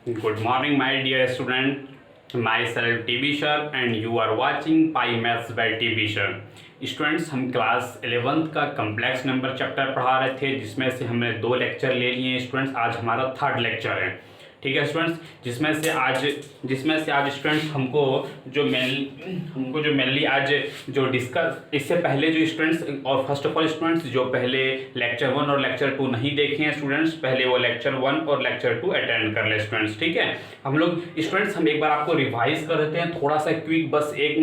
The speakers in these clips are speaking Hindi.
Good morning, my dear student. Myself TB Sir and you are watching Pi Maths by TB Sir. Students, हम क्लास 11th का कम्प्लेक्स नंबर चैप्टर पढ़ा रहे थे, जिसमें से हमने 2 लेक्चर ले लिए हैं स्टूडेंट्स। आज हमारा 3rd लेक्चर है, ठीक है स्टूडेंट्स। जिसमें से आज स्टूडेंट्स हमको जो मेनली आज जो डिस्कस, इससे पहले जो स्टूडेंट्स और फर्स्ट ऑफ ऑल स्टूडेंट्स जो पहले लेक्चर 1 और लेक्चर 2 नहीं देखे हैं स्टूडेंट्स, पहले वो लेक्चर 1 और लेक्चर 2 अटेंड कर ले स्टूडेंट्स, ठीक है। हम एक बार आपको रिवाइज कर देते हैं थोड़ा सा क्विक, बस एक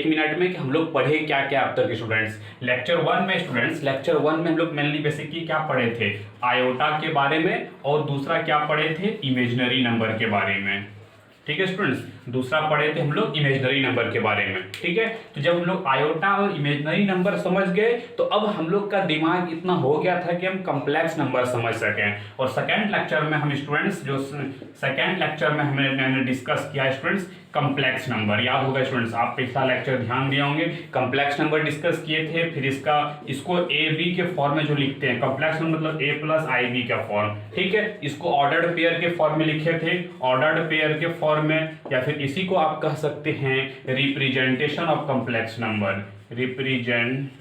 मिनट में, कि हम लोग पढ़े क्या क्या अब तक स्टूडेंट्स। लेक्चर 1 में हम लोग मेनली बेसिकली क्या पढ़े थे, आयोटा के बारे में, और दूसरा क्या पढ़े थे, इमेजिनरी नंबर के बारे में, ठीक है स्टूडेंट्स। दूसरा पढ़े थे हम लोग इमेजिनरी नंबर के बारे में, ठीक है। तो जब हम लोग आयोटा और इमेजिनरी नंबर समझ गए, तो अब हम लोग का दिमाग इतना हो गया था कि हम कॉम्प्लेक्स नंबर समझ सकें। और सेकेंड लेक्चर में हम स्टूडेंट्स हमने डिस्कस किया स्टूडेंट्स कॉम्प्लेक्स नंबर। याद होगा स्टूडेंट्स, आप पिछला लेक्चर ध्यान दिए होंगे, कॉम्प्लेक्स नंबर डिस्कस किए थे। फिर इसको ए बी के फॉर्म में जो लिखते हैं, कॉम्प्लेक्स नंबर मतलब ए प्लस आई बी का फॉर्म, ठीक है। इसको ऑर्डर्ड पेयर के फॉर्म में लिखे थे, ऑर्डर्ड पेयर के फॉर्म में, या फिर इसी को आप कह सकते हैं representation of complex number, representation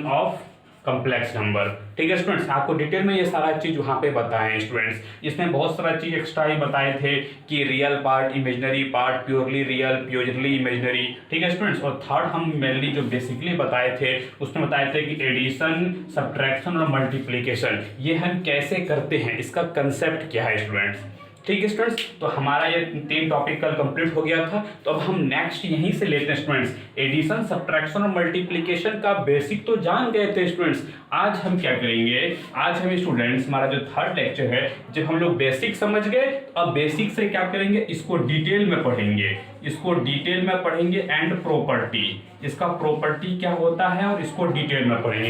of complex number, ठीक है स्टूडेंट्स। आपको डिटेल में ये सारा चीज वहां पे बताए हैं स्टूडेंट्स। इसमें बहुत सारा चीज एक्स्ट्रा ही बताए थे कि real part, imaginary part, purely real, purely imaginary, ठीक है स्टूडेंट्स। और थर्ड हम मेनली जो बेसिकली बताए थे, उसमें बताए थे कि एडिशन, सब्ट्रैक्शन और मल्टीप्लिकेशन ये हम कैसे करते हैं, इसका कंसेप्ट क्या है स्टूडेंट्स, ठीक है स्टूडेंट्स। तो हमारा ये 3 टॉपिक कल कंप्लीट हो गया था। तो अब हम नेक्स्ट यहीं से लेते हैं स्टूडेंट्स। एडिशन, सब्ट्रैक्शन और मल्टीप्लिकेशन का बेसिक तो जान गए थे स्टूडेंट्स। आज हम क्या करेंगे, आज हम स्टूडेंट्स, हमारा जो 3rd लेक्चर है, जब हम लोग बेसिक समझ गए, अब बेसिक से क्या करेंगे, इसको डिटेल में पढ़ेंगे, एंड प्रॉपर्टी, इसका प्रॉपर्टी क्या होता है, और इसको डिटेल में पढ़ेंगे।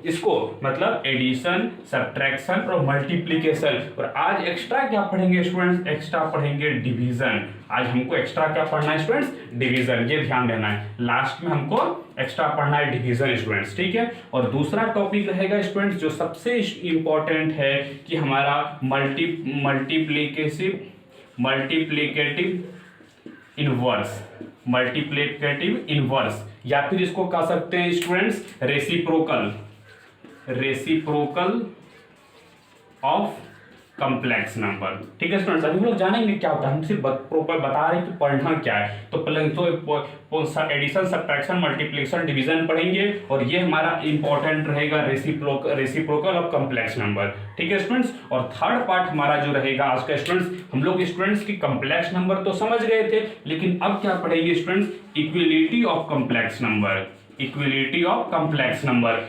इसको मतलब एडिशन, सब्ट्रैक्शन और मल्टीप्लिकेशन। और आज एक्स्ट्रा क्या पढ़ेंगे स्टूडेंट्स, एक्स्ट्रा पढ़ेंगे डिवीजन। आज हमको एक्स्ट्रा क्या पढ़ना है स्टूडेंट्स, डिवीजन, ये ध्यान देना है। लास्ट में हमको एक्स्ट्रा पढ़ना है डिवीजन स्टूडेंट्स, ठीक है। और दूसरा टॉपिक रहेगा स्टूडेंट्स जो सबसे इंपॉर्टेंट है, कि हमारा मल्टीप्लिकेटिव इनवर्स, या फिर इसको कह सकते हैं students reciprocal of complex number, ठीक है स्टूडेंट्स। अभी हम लोग जानेंगे क्या होता है, हम सिर्फ प्रॉपर बता रहे हैं कि पढ़ना क्या है। तो एडिशन, सब्ट्रैक्शन, मल्टीप्लिकेशन, डिवीजन पढ़ेंगे, और ये हमारा इंपॉर्टेंट रहेगा रेसिप्रोकल ऑफ कॉम्प्लेक्स नंबर, ठीक है स्टूडेंट्स। और थर्ड पार्ट हमारा जो रहेगा आज का स्टूडेंट्स, हम लोग स्टूडेंट्स की कॉम्प्लेक्स नंबर तो समझ गए थे, लेकिन अब क्या पढ़ेंगे students, equality of complex number,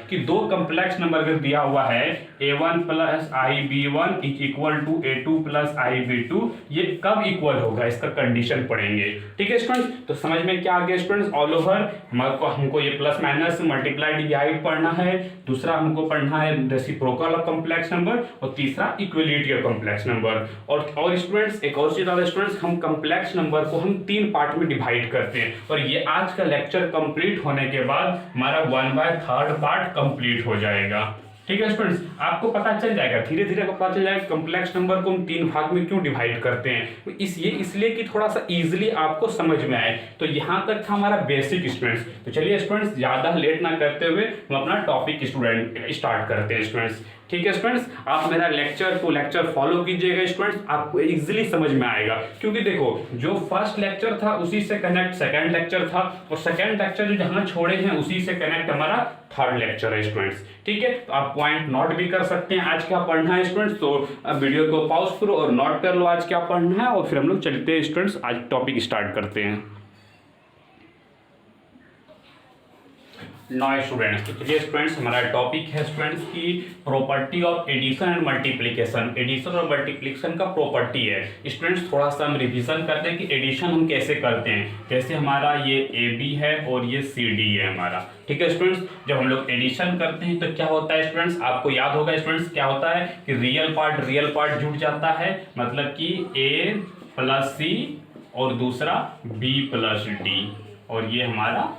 कि 2 कॉम्प्लेक्स नंबर अगर दिया हुआ है a1 plus IB1 equal to a2 plus IB2, ये कब इक्वल होगा, इसका कंडीशन पढ़ेंगे, ठीक है स्टूडेंट्स। तो समझ में क्या आ गया स्टूडेंट्स, ऑल ओवर हमको ये प्लस माइनस मल्टीप्लाई डिवाइड पढ़ना है, दूसरा हमको पढ़ना है रेसिप्रोकल ऑफ कॉम्प्लेक्स नंबर, और तीसरा इक्विलिटी ऑफ कॉम्प्लेक्स नंबर। और स्टूडेंट्स एक और चीज स्टूडेंट्स, हम कॉम्प्लेक्स नंबर को हम 3 पार्ट में डिवाइड करते हैं, और ये आज का लेक्चर कंप्लीट होने के बाद हमारा 1/3 पार्ट कंप्लीट हो जाएगा, ठीक है स्टूडेंट्स। आपको पता चल जाएगा, धीरे धीरे आपको पता चल जाएगा कॉम्प्लेक्स नंबर को हम 3 भाग में क्यों डिवाइड करते हैं, इसलिए कि थोड़ा सा इजीली आपको समझ में आए। तो यहाँ तक था हमारा बेसिक स्टूडेंट्स। तो चलिए स्टूडेंट्स, ज्यादा लेट ना करते हुए हम अपना टॉपिक स्टार्ट करते हैं स्टूडेंट्स, ठीक है स्टूडेंट्स। आप मेरा लेक्चर टू लेक्चर फॉलो कीजिएगा स्टूडेंट्स, आपको इजीली समझ में आएगा। क्योंकि देखो, जो फर्स्ट लेक्चर था उसी से कनेक्ट सेकंड लेक्चर था, और सेकंड लेक्चर जो जहां छोड़े हैं उसी से कनेक्ट हमारा 3rd लेक्चर है स्टूडेंट्स, ठीक है। तो आप पॉइंट नोट भी कर सकते हैं आज क्या पढ़ना है स्टूडेंट्स। तो अब वीडियो को पॉज करो और नोट कर लो आज क्या पढ़ना है, और फिर हम लोग चलते हैं स्टूडेंट्स, आज टॉपिक स्टार्ट करते हैं। नॉइस स्टूडेंट्स, तो चलिए स्टूडेंट्स, हमारा टॉपिक है स्टूडेंट्स की property of addition and multiplication. Addition और मल्टीप्लिकेशन का प्रॉपर्टी है स्टूडेंट्स। थोड़ा सा हम रिवीजन करते हैं कि एडिशन हम कैसे करते हैं। जैसे हमारा ये AB है और ये CD है हमारा, ठीक है स्टूडेंट्स। जब हम लोग एडिशन करते हैं तो क्या होता है स्टूडेंट्स, आपको याद होगा स्टूडेंट्स, क्या होता है कि रियल पार्ट जुड़ जाता है, मतलब कि A प्लस C और दूसरा B प्लस D, और ये हमारा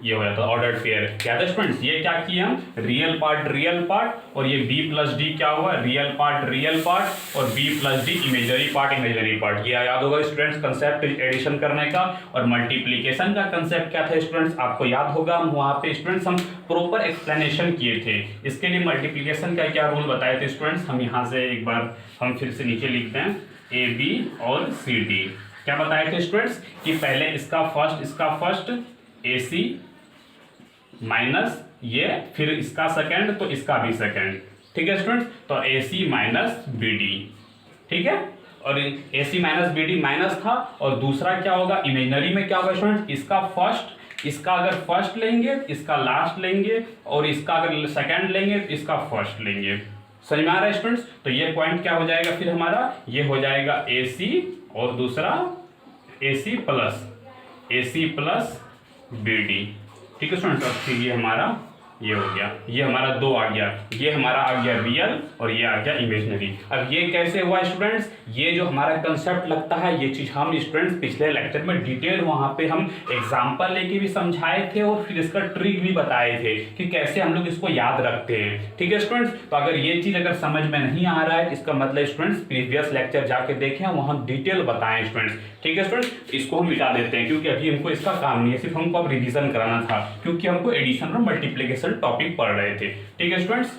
ये हो जाता है ऑर्डर्ड पेयर। क्या था स्टूडेंट्स, ये क्या किए हम, रियल पार्ट और ये b प्लस डी क्या हुआ, रियल पार्ट और b plus D imaginary part. ये याद होगा स्टूडेंट्स कंसेप्ट एडिशन करने का। और मल्टीप्लीकेशन का कंसेप्ट क्या था स्टूडेंट्स, आपको याद होगा हम वहाँ पे स्टूडेंट्स हम प्रॉपर एक्सप्लेनेशन किए थे। इसके लिए मल्टीप्लीकेशन का क्या रूल बताए थे स्टूडेंट्स, हम यहाँ से एक बार हम फिर से नीचे लिखते हैं ए बी और सी डी। क्या बताए थे स्टूडेंट्स कि पहले इसका फर्स्ट ए सी माइनस ये, फिर इसका सेकंड तो इसका भी सेकंड, ठीक है स्टूडेंट्स। तो ए सी माइनस बी डी, ठीक है। और ए सी माइनस बी डी माइनस था, और दूसरा क्या होगा इमेजनरी में क्या होगा स्टूडेंट्स, इसका अगर फर्स्ट लेंगे इसका लास्ट लेंगे, और इसका अगर सेकंड लेंगे तो इसका फर्स्ट लेंगे। समझ में आ रहा है स्टूडेंट्स। तो ये पॉइंट क्या हो जाएगा फिर हमारा, ये हो जाएगा ए सी और दूसरा ए सी प्लस बी डी, ठीक है स्टूडेंट्स। अब फिर ये हमारा ये हो गया, ये हमारा दो आ गया, ये हमारा आ गया रियल और ये आ गया इमेजनरी। अब ये कैसे हुआ स्टूडेंट्स, ये जो हमारा कंसेप्ट लगता है ये चीज हम स्टूडेंट्स पिछले लेक्चर में डिटेल वहां पे हम एग्जांपल लेके भी समझाए थे और फिर इसका ट्रिक भी बताए थे कि कैसे हम लोग इसको याद रखते हैं, ठीक है स्टूडेंट्स। तो अगर ये चीज अगर समझ में नहीं आ रहा है इसका मतलब स्टूडेंट्स प्रीवियस लेक्चर जाके देखें, वहां डिटेल बताएं स्टूडेंट्स, ठीक है स्टूडेंट्स। इसको हम मिटा देते हैं क्योंकि अभी हमको इसका काम नहीं है, सिर्फ हमको अब रिविजन कराना था क्योंकि हमको एडिशन और मल्टीप्लीकेशन टॉपिक पढ़ रहे थे, ठीक है स्टूडेंट्स।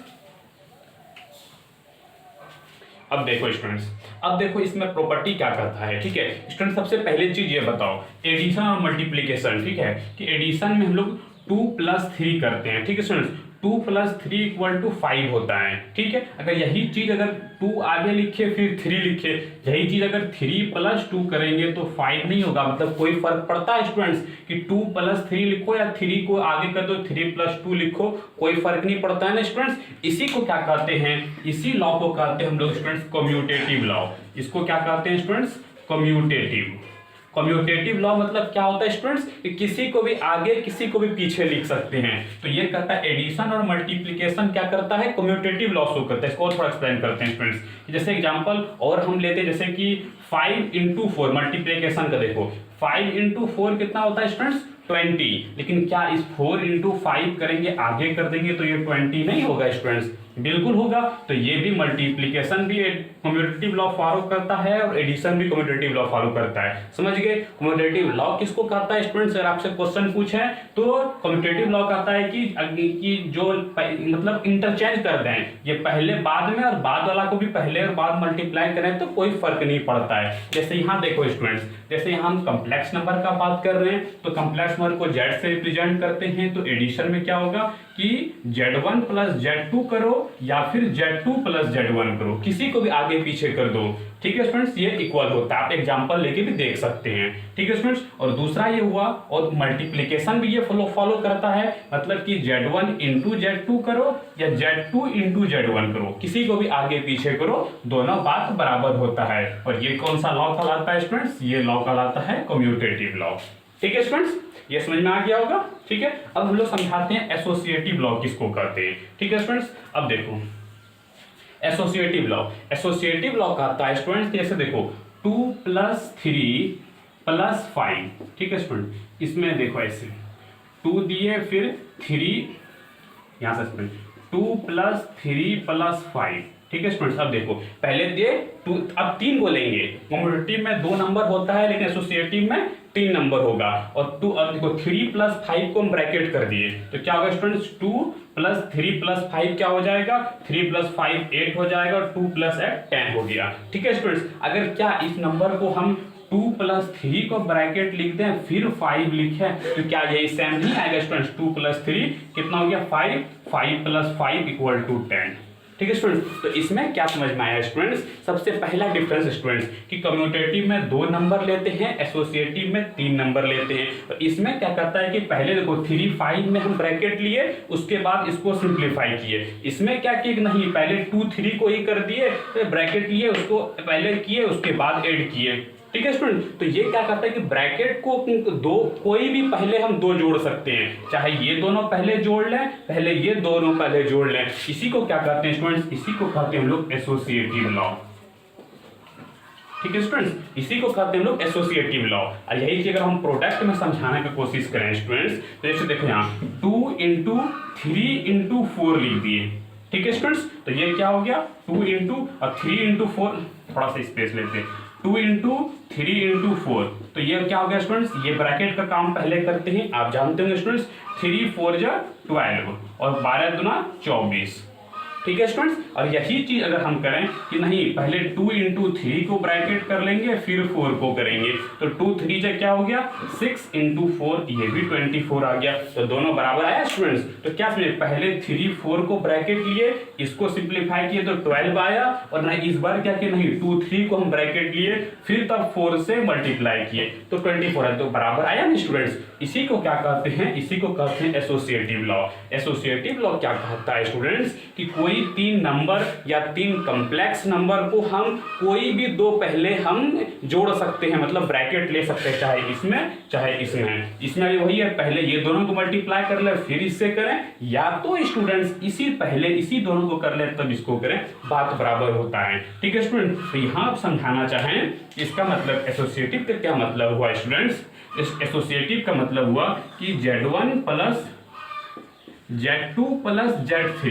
अब देखो स्टूडेंट्स, अब देखो इसमें प्रॉपर्टी क्या करता है, ठीक है स्टूडेंट। सबसे पहले चीज ये बताओ एडिशन और मल्टीप्लीकेशन, ठीक है, कि एडिशन में हम लोग 2 + 3 करते हैं, ठीक है स्टूडेंट्स। 2 + 3 = 5 होता है, ठीक है। अगर यही चीज अगर 2 आगे लिखे फिर 3 लिखे, यही चीज अगर 3 + 2 करेंगे तो 5 नहीं होगा। मतलब कोई फर्क पड़ता है स्टूडेंट्स कि 2 + 3 लिखो या 3 को आगे कर दो 3 + 2 लिखो, कोई फर्क नहीं पड़ता है ना स्टूडेंट्स। इसी को क्या कहते हैं, इसी लॉ को कहते हैं हम लोग स्टूडेंट्स कम्यूटेटिव लॉ। इसको क्या कहते हैं स्टूडेंट्स, कम्यूटेटिव लॉ मतलब क्या होता है स्टूडेंट्स, किसी को भी आगे किसी को भी पीछे लिख सकते हैं। तो ये करता है एडिशन और मल्टीप्लिकेशन क्या करता है, कम्यूटेटिव लॉ शो करता है। इसको और थोड़ा एक्सप्लेन करते हैं स्टूडेंट्स। जैसे एग्जांपल और हम लेते हैं जैसे कि 5 × 4 मल्टीप्लिकेशन का, देखो 5 × 4 कितना होता है स्टूडेंट्स 20, लेकिन क्या इस 4 × 5 करेंगे आगे कर देंगे तो ये 20 नहीं होगा स्टूडेंट्स, बिल्कुल होगा। तो ये भी मल्टीप्लिकेशन भी कम्यूटेटिव लॉ फॉलो करता है और एडिशन भी कम्यूटेटिव लॉ फॉलो करता है, समझ गए। कम्यूटेटिव लॉ किसको कहता है स्टूडेंट्स, अगर आपसे क्वेश्चन पूछे तो कम्यूटेटिव लॉ कहता है कि जो मतलब इंटरचेंज कर दें, ये पहले बाद में और बाद वाला को भी पहले और बाद मल्टीप्लाई करें तो कोई फर्क नहीं पड़ता है। जैसे यहाँ देखो स्टूडेंट्स, जैसे यहाँ हम कम्प्लेक्स नंबर का बात कर रहे हैं तो कम्प्लेक्स नंबर को Z से रिप्रेजेंट करते हैं, तो एडिशन में क्या होगा कि Z1 + Z2 करो या फिर Z2 + Z1 करो, किसी को भी आगे पीछे कर दो, ठीक है स्टूडेंट्स। ये इक्वल होता है, आप एग्जांपल लेके भी देख सकते हैं, ठीक है स्टूडेंट्स। और दूसरा ये हुआ, और मल्टीप्लिकेशन भी ये फॉलो करता है, मतलब कि Z1 × Z2 करो या Z2 × Z1 करो, किसी को भी आगे पीछे करो, दोनों बात बराबर होता है। और ये कौन सा लॉ कहलाता है स्टूडेंट्स, ये लॉ कहलाता है कम्यूटेटिव लॉ, ठीक है स्टूडेंट्स। ये समझ में आ गया होगा, ठीक है। अब हम लोग समझाते हैं एसोसिएटिव लॉ किसको कहते हैं, ठीक है स्टूडेंट्स। अब देखो एसोसिएटिव लॉ कहता है स्टूडेंट्स, जैसे देखो 2 + 3 + 5, ठीक है स्टूडेंट। इसमें देखो ऐसे 2 दिए फिर 3, यहां से 2 + 3 + 5, ठीक है स्टूडेंट्स। अब देखो पहले दिए 2, अब 3 को लेंगे, कम्यूटेटिव में 2 नंबर होता है लेकिन एसोसिएटिव में 3 नंबर होगा। और 2, अब देखो 3 + 5 को हम ब्रैकेट कर दिए तो क्या होगा स्टूडेंट्स 2 + 3 + 5 क्या हो जाएगा, 3 + 5 8 हो जाएगा और 2 + 8 10 हो गया, ठीक है स्टूडेंट्स। अगर क्या इस नंबर को हम 2 + 3 को ब्रैकेट लिख दें फिर 5 लिखें तो क्या यही सेम नहीं आएगा स्टूडेंट्स, 2 + 3 कितना हो गया 5, 5 + 5 = 10, ठीक है स्टूडेंट्स। तो इसमें क्या समझ में आया स्टूडेंट्स, सबसे पहला डिफरेंस स्टूडेंट्स कि कम्यूटेटिव में 2 नंबर लेते हैं, एसोसिएटिव में 3 नंबर लेते हैं। तो इसमें क्या करता है कि पहले देखो 3 5 में हम ब्रैकेट लिए, उसके बाद इसको सिंप्लीफाई किए। इसमें क्या किए नहीं, पहले 2 3 को ही कर दिए, तो ब्रैकेट लिए उसको पहले किए उसके बाद ऐड किए, ठीक है स्टूडेंट। तो ये क्या करता है कि ब्रैकेट को दो कोई भी पहले हम 2 जोड़ सकते हैं, चाहे ये दोनों पहले जोड़ लें, पहले ये दोनों पहले जोड़ लें, इसी को क्या कहते हैं स्टूडेंट्स, इसी को कहते हैं हम लोग एसोसिएटिव लॉ, ठीक है स्टूडेंट्स, इसी को कहते हैं हम लोग एसोसिएटिव लॉ। और यही चीज अगर हम प्रोडक्ट में समझाने की कोशिश करें स्टूडेंट्स, तो जैसे देखो यहाँ 2 इंटू 3 इंटू 4 लिख दिए, ठीक है स्टूडेंट्स, तो ये क्या हो गया 2 इंटू और 3 इंटू 4, थोड़ा सा स्पेस लेते हैं, 2 इंटू 3 इंटू 4, तो ये क्या हो गया स्टूडेंट्स, ये ब्रैकेट का काम पहले करते हैं, आप जानते होंगे स्टूडेंट्स 3 4 जा 12 और 12 दूना 24, ठीक है स्टूडेंट्स। और यही चीज अगर हम करें कि नहीं पहले 2 इंटू 3 को ब्रैकेट कर लेंगे फिर 4 को करेंगे, तो 2 3 जा क्या हो गया 6 इंटू 4, ये भी 24 आ गया, तो दोनों बराबर आया स्टूडेंट्स। तो क्या समझे, पहले 3 4 को ब्रैकेट लिए, इसको सिंप्लीफाई किए तो 12 आया, और नहीं इस बार क्या किया, नहीं 2 3 को हम ब्रैकेट लिए फिर तब 4 से मल्टीप्लाई किए तो 24 है, तो बराबर आया ना स्टूडेंट्स। इसी को क्या कहते हैं, इसी को कहते हैं एसोसिएटिव लॉ। एसोसिएटिव लॉ क्या कहता है स्टूडेंट्स कि कोई 3 नंबर या 3 कॉम्प्लेक्स नंबर को हम कोई भी 2 पहले हम जोड़ सकते हैं, मतलब ब्रैकेट ले सकते हैं, चाहे इसमें चाहे इसमें। इसमें भी वही है, पहले ये दोनों को मल्टीप्लाई कर ले फिर इससे करें, या तो स्टूडेंट्स इसी पहले इसी दोनों को कर ले तब इसको करें, बात बराबर होता है, ठीक है स्टूडेंट। तो यहाँ आप समझाना चाहें इसका मतलब एसोसिएटिव का क्या मतलब हुआ स्टूडेंट्स, इस एसोसिएटिव का मतलब हुआ कि Z1 plus Z2 plus Z3,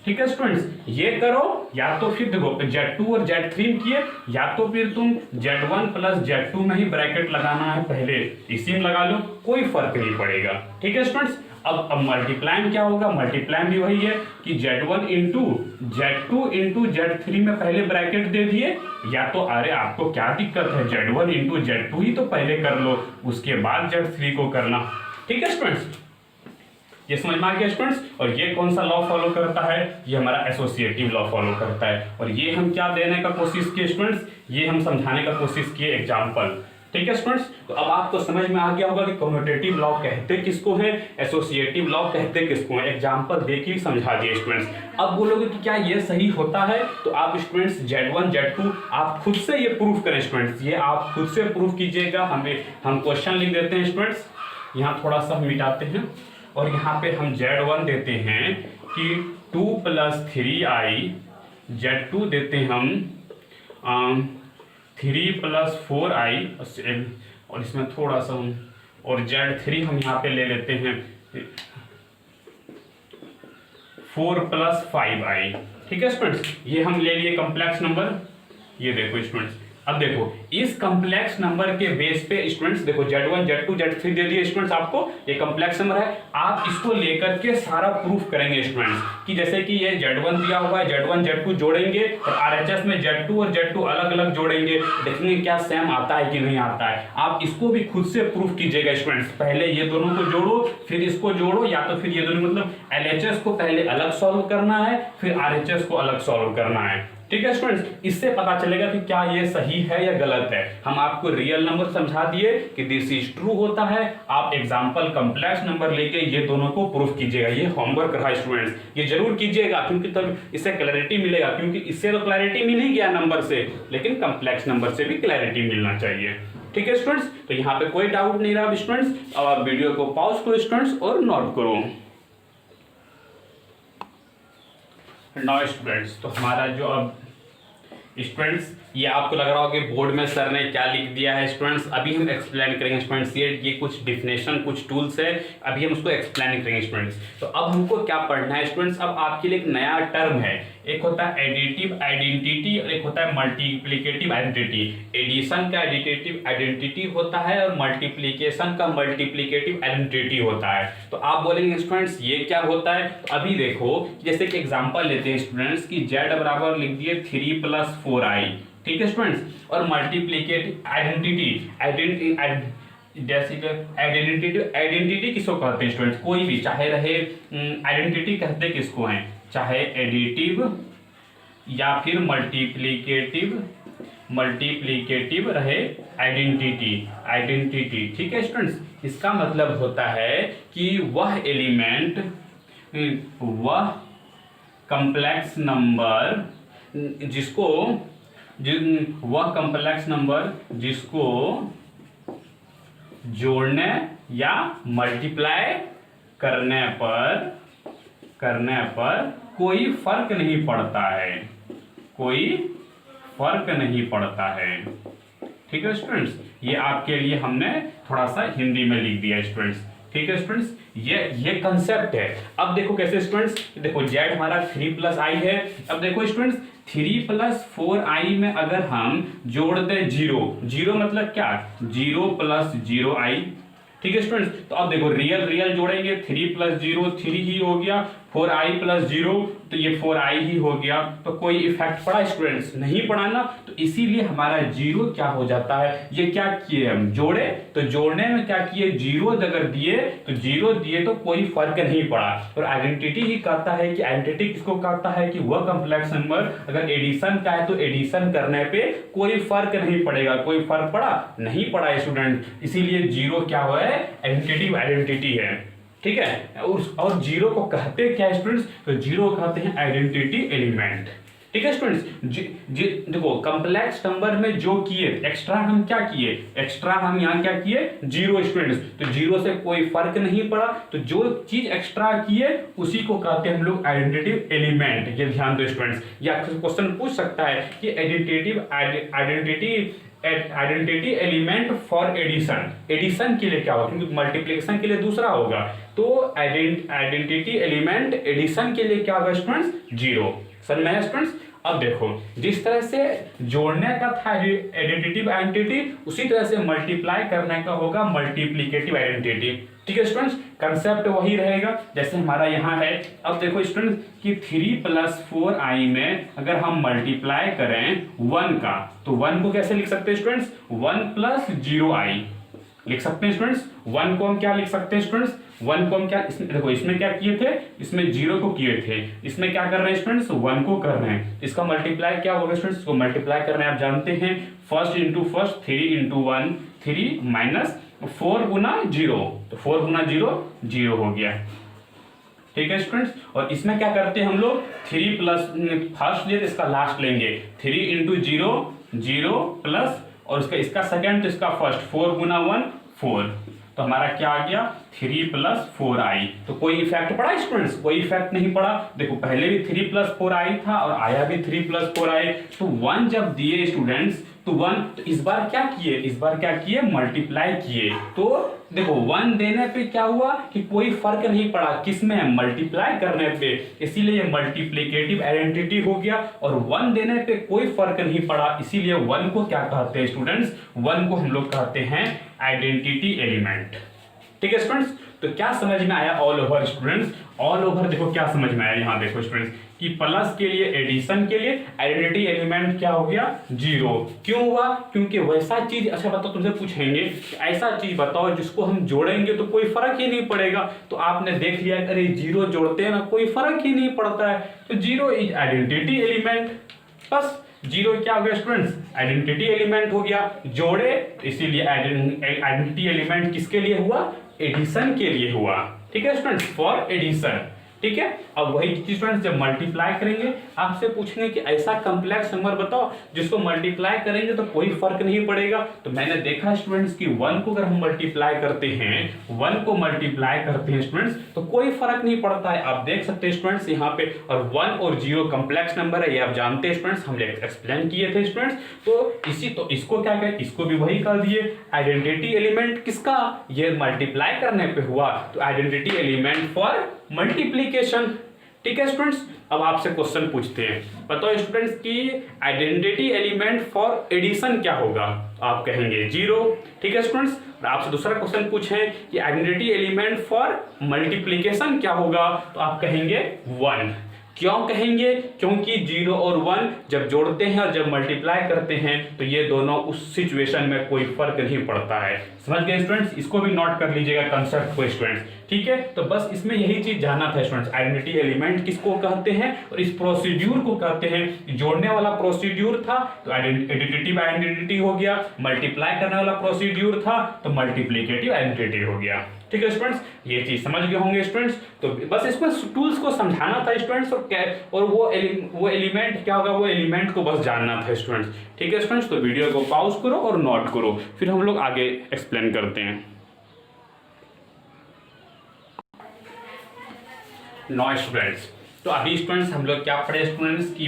ठीक है स्टूडेंट्स, ये करो या तो फिर देखो Z2 और Z3 किए, या तो फिर तुम Z1 प्लस Z2 में ही ब्रैकेट लगाना है, पहले इसी में लगा लो, कोई फर्क नहीं पड़ेगा, ठीक है स्टूडेंट्स। अब मल्टीप्लाइम क्या होगा, मल्टीप्लाइम भी वही है कि Z1 into Z2 into Z3 में पहले ब्रैकेट दे दिए, या तो अरे आपको क्या दिक्कत है, Z1 इंटू Z2 ही तो पहले कर लो, उसके बाद Z3 को करना, ठीक है स्टूडेंट्स। ये समझ में आ गया स्टूडेंट्स। और ये कौन सा लॉ फॉलो करता है, ये हमारा एसोसिएटिव लॉ फॉलो करता है। और ये हम क्या देने का कोशिश किए स्टूडेंट्स, ये हम समझाने का कोशिश किए एग्जाम्पल, ठीक है स्टूडेंट्स। तो अब आपको समझ में आ गया होगा कि कम्यूटेटिव लॉ कहते किसको है, एसोसिएटिव लॉ कहते किसको है, एग्जाम्पल देखिए समझा दिए स्टूडेंट्स। अब बोलोगे कि क्या ये सही होता है, तो आप स्टूडेंट्स Z1 Z2 आप खुद से ये प्रूफ करें स्टूडेंट्स, ये आप खुद से प्रूफ कीजिएगा। हम क्वेश्चन लिख देते हैं स्टूडेंट्स, यहाँ थोड़ा सा मिटाते हैं, और यहाँ पे हम Z1 देते हैं कि 2 + 3i, Z2 देते हम 3 + 4i, और इसमें थोड़ा सा और Z3 हम यहाँ पे ले लेते हैं 4 + 5i, ठीक है स्टूडेंट्स। ये हम ले लिए कॉम्प्लेक्स नंबर, ये देखो स्टूडेंट्स। अब देखो इस कॉम्प्लेक्स नंबर के बेस पे स्टूडेंट्स देखो Z1 Z2 Z3 दे दिए स्टूडेंट्स आपको, ये कॉम्प्लेक्स नंबर है, आप इसको लेकर के सारा प्रूफ करेंगे स्टूडेंट्स कि जैसे कि ये Z1 दिया हुआ है, Z1 Z2 जोड़ेंगे और RHS में Z2 और Z2 अलग अलग जोड़ेंगे, देखेंगे क्या सेम आता है कि नहीं आता है। आप इसको भी खुद से प्रूफ कीजिएगा स्टूडेंट्स, पहले ये दोनों को जोड़ो फिर इसको जोड़ो, या तो फिर ये दोनों मतलब LHS को पहले अलग सॉल्व करना है फिर RHS को अलग सॉल्व करना है, ठीक है स्टूडेंट्स। इससे पता चलेगा कि क्या ये सही है या गलत है। हम आपको रियल नंबर समझा दिए कि दिस इज ट्रू होता है, आप एग्जांपल कॉम्प्लेक्स नंबर लेके ये दोनों को प्रूफ कीजिएगा। ये होमवर्क रहा स्टूडेंट्स, ये जरूर कीजिएगा क्योंकि तब इससे क्लैरिटी मिलेगा, क्योंकि इससे तो क्लैरिटी मिल ही गया नंबर से, लेकिन कॉम्प्लेक्स नंबर से भी क्लैरिटी मिलना चाहिए, ठीक है स्टूडेंट्स। तो यहाँ पे कोई डाउट नहीं रहा स्टूडेंट्स। अब आप वीडियो को पॉज करो स्टूडेंट्स और नोट करो। नाउ स्टूडेंट्स, तो हमारा जो अब स्टूडेंट्स ये आपको लग रहा होगा कि बोर्ड में सर ने क्या लिख दिया है स्टूडेंट्स, अभी हम एक्सप्लेन करेंगे स्टूडेंट्स। ये कुछ डिफिनेशन कुछ टूल्स है, अभी हम उसको एक्सप्लेन करेंगे स्टूडेंट्स। तो अब हमको क्या पढ़ना है स्टूडेंट्स, अब आपके लिए एक नया टर्म है, एक होता है एडिटिव आइडेंटिटी और एक होता है मल्टीप्लिकेटिव आइडेंटिटी। एडिशन का एडिटिव आइडेंटिटी होता है और मल्टीप्लिकेशन का मल्टीप्लिकेटिव आइडेंटिटी होता है। तो आप बोलेंगे स्टूडेंट्स ये क्या होता है, तो अभी देखो जैसे कि एग्जांपल लेते हैं स्टूडेंट्स कि z बराबर लिख दिए 3 + 4i, ठीक है स्टूडेंट्स। और मल्टीप्लिकेटिव आइडेंटिटी किसको कहते हैं स्टूडेंट्स, कोई भी चाहे रहे, आइडेंटिटी कहते किसको हैं, चाहे एडिटिव या फिर मल्टीप्लिकेटिव रहे, आइडेंटिटी, ठीक है स्टूडेंट्स। इसका मतलब होता है कि वह एलिमेंट, वह कॉम्प्लेक्स नंबर जिसको जोड़ने या मल्टीप्लाई करने पर कोई फर्क नहीं पड़ता है, ठीक है स्टूडेंट्स, ये आपके लिए हमने थोड़ा सा हिंदी में लिख दिया स्टूडेंट्स। ठीक है स्टूडेंट्स, ये कंसेप्ट है। अब देखो कैसे स्टूडेंट्स, देखो z हमारा 3 प्लस आई है। अब देखो स्टूडेंट्स 3 प्लस 4i में अगर हम जोड़ दें 0 मतलब क्या, 0 प्लस 0i। ठीक है स्टूडेंट्स, तो अब देखो रियल जोड़ेंगे, 3 प्लस 0 3 ही हो गया, 4i प्लस 0 तो ये 4i ही हो गया। तो कोई इफेक्ट पड़ा स्टूडेंट्स, नहीं पड़ा ना, तो इसीलिए हमारा 0 क्या हो जाता है। ये क्या किए हम, जोड़े, तो जोड़ने में क्या किए, 0 अगर दिए तो 0 दिए तो कोई फर्क नहीं पड़ा। और आइडेंटिटी ही कहता है कि, आइडेंटिटी किसको कहता है कि वह कॉम्प्लेक्स नंबर अगर एडिशन का है तो एडिशन करने पे कोई फर्क नहीं पड़ेगा। कोई फर्क पड़ा, नहीं पड़ा स्टूडेंट, इसीलिए 0 क्या हुआ है, आइडेंटिटी है। ठीक है, और 0 को कहते क्या स्टूडेंट्स, तो 0 कहते हैं आइडेंटिटी एलिमेंट। ठीक है स्टूडेंट्स, देखो कॉम्प्लेक्स नंबर में जो किए एक्स्ट्रा, हम क्या किए, एक्स्ट्रा हम यहाँ क्या किए, 0 स्टूडेंट्स, तो 0 से कोई फर्क नहीं पड़ा। तो जो चीज एक्स्ट्रा किए उसी को कहते हैं हम लोग आइडेंटिटी एलिमेंट। ये ध्यान दो स्टूडेंट्स, या क्वेश्चन पूछ सकता है कि आइडेंटिटी एलिमेंट फॉर एडिशन के लिए क्या होगा, क्योंकि मल्टीप्लिकेशन के लिए दूसरा होगा। तो आइडेंटिटी एलिमेंट एडिशन के लिए क्या होगा स्टूडेंट्स, 0। समझ में है स्टूडेंट्स। अब देखो जिस तरह से जोड़ने का था आइडेंटिटी आइडेंटिटी, उसी तरह से मल्टीप्लाई करने का होगा मल्टीप्लिकेटिव आइडेंटिटी। ठीक है स्टूडेंट्स, कंसेप्ट वही रहेगा जैसे हमारा यहाँ है। अब देखो स्टूडेंट्स कि 3 प्लस 4i में अगर हम मल्टीप्लाई करें 1 का, तो 1 को कैसे लिख सकते हैं स्टूडेंट्स, 1 प्लस 0i लिख सकते हैं स्टूडेंट्स। 1 को हम क्या लिख सकते हैं स्टूडेंट्स, 1 को हम क्या, इसमें देखो इसमें क्या किए थे, इसमें 0 को किए थे, इसमें क्या कर रहे हैं स्टूडेंट्स, 1 को कर रहे हैं। इसका मल्टीप्लाई क्या होगा स्टूडेंट्स, इसको मल्टीप्लाई कर रहे हैं, आप जानते हैं first into first, 3 into 1 3 minus 4 गुना 0, तो 4 गुना 0 0 हो गया। ठीक है स्टूडेंट्स, और इसमें क्या करते हैं हम लोग, 3 प्लस फर्स्ट लिए तो इसका लास्ट लेंगे, 3 इंटू 0 0 प्लस, और इसका सेकेंड तो इसका फर्स्ट, 4 गुना 1 4, तो हमारा क्या आ गया 3 प्लस 4i। तो कोई इफेक्ट पड़ा स्टूडेंट्स, कोई इफेक्ट नहीं पड़ा। देखो पहले भी 3 प्लस 4i था और आया भी 3 प्लस 4i। तो 1 जब दिए स्टूडेंट्स तो 1, तो इस बार क्या किए, मल्टीप्लाई किए। तो देखो 1 देने पे क्या हुआ कि कोई फर्क नहीं पड़ा, किसमें, मल्टीप्लाई करने पे, इसीलिए मल्टीप्लिकेटिव आइडेंटिटी हो गया। और 1 देने पे कोई फर्क नहीं पड़ा, इसीलिए 1 को क्या कहते हैं स्टूडेंट्स, 1 को हम लोग कहते हैं आइडेंटिटी एलिमेंट। ठीक है स्टूडेंट्स, तो क्या समझ में आया all over students, all over देखो क्या समझ में आया यहाँ देखो स्टूडेंट्स कि प्लस के लिए एडिशन के लिए आइडेंटिटी एलिमेंट क्या हो गया 0। क्यों हुआ, क्योंकि वैसा चीज, अच्छा बताओ तुमसे पूछेंगे ऐसा चीज बताओ जिसको हम जोड़ेंगे तो कोई फर्क ही नहीं पड़ेगा। तो आपने देख लिया अरे 0 जोड़ते हैं ना कोई फर्क ही नहीं पड़ता है, तो 0 इज आइडेंटिटी एलिमेंट। बस 0 क्या हो गया स्टूडेंट्स, आइडेंटिटी एलिमेंट हो गया। जोड़े तो इसीलिए आइडेंटिटी एलिमेंट किसके लिए हुआ, एडिशन के लिए हुआ। ठीक है स्टूडेंट्स, फॉर एडिशन। ठीक है, अब वही चीज स्टूडेंट्स जब मल्टीप्लाई करेंगे आपसे पूछेंगे कि ऐसा कॉम्प्लेक्स नंबर बताओ जिसको मल्टीप्लाई करेंगे तो कोई फर्क नहीं पड़ेगा। तो मैंने देखा स्टूडेंट्स कि 1 को अगर हम मल्टीप्लाई करते हैं, 1 को मल्टीप्लाई करते हैं स्टूडेंट्स तो कोई फर्क नहीं पड़ता है। आप देख सकते हैं स्टूडेंट्स यहाँ पे, और 1 और 0 कॉम्प्लेक्स नंबर है, ये आप जानते हैं स्टूडेंट्स, हम एक्सप्लेन किए थे स्टूडेंट्स। तो इसको क्या कहें, इसको भी वही कर दिए आइडेंटिटी एलिमेंट किसका, ये मल्टीप्लाई करने पे हुआ तो आइडेंटिटी एलिमेंट फॉर मल्टीप्लीकेशन। ठीक है स्टूडेंट्स, अब आपसे क्वेश्चन पूछते हैं, बताओ स्टूडेंट्स कि आइडेंटिटी एलिमेंट फॉर एडिशन क्या होगा, आप कहेंगे 0। ठीक है स्टूडेंट्स, आपसे दूसरा क्वेश्चन पूछें कि आइडेंटिटी एलिमेंट फॉर मल्टीप्लीकेशन क्या होगा, तो आप कहेंगे 1। क्यों कहेंगे, क्योंकि 0 और 1 जब जोड़ते हैं और जब मल्टीप्लाई करते हैं तो ये दोनों उस सिचुएशन में कोई फर्क नहीं पड़ता है। समझ गए स्टूडेंट्स, इसको भी नोट कर लीजिएगा कंसेप्ट को स्टूडेंट्स। ठीक है, तो बस इसमें यही चीज जानना था स्टूडेंट्स, आइडेंटिटी एलिमेंट किसको कहते हैं और इस प्रोसीड्यूर को कहते हैं। जोड़ने वाला प्रोसीड्यूर था तो एडिटिव आइडेंटिटी हो गया, मल्टीप्लाई करने वाला प्रोसीड्यूर था तो मल्टीप्लिकेटिव आइडेंटिटी हो गया। ठीक है स्टूडेंट्स, ये चीज समझ गए होंगे स्टूडेंट्स। तो बस इसमें टूल्स को समझाना था स्टूडेंट्स, और वो एलिमेंट क्या होगा, वो एलिमेंट को बस जानना था स्टूडेंट्स। ठीक है स्टूडेंट्स, तो वीडियो को पॉज करो और नोट करो, फिर हम लोग आगे एक्सप्लेन करते हैं। नाउ स्टूडेंट्स, तो अभी स्टूडेंट्स हम लोग क्या पढ़े स्टूडेंट्स की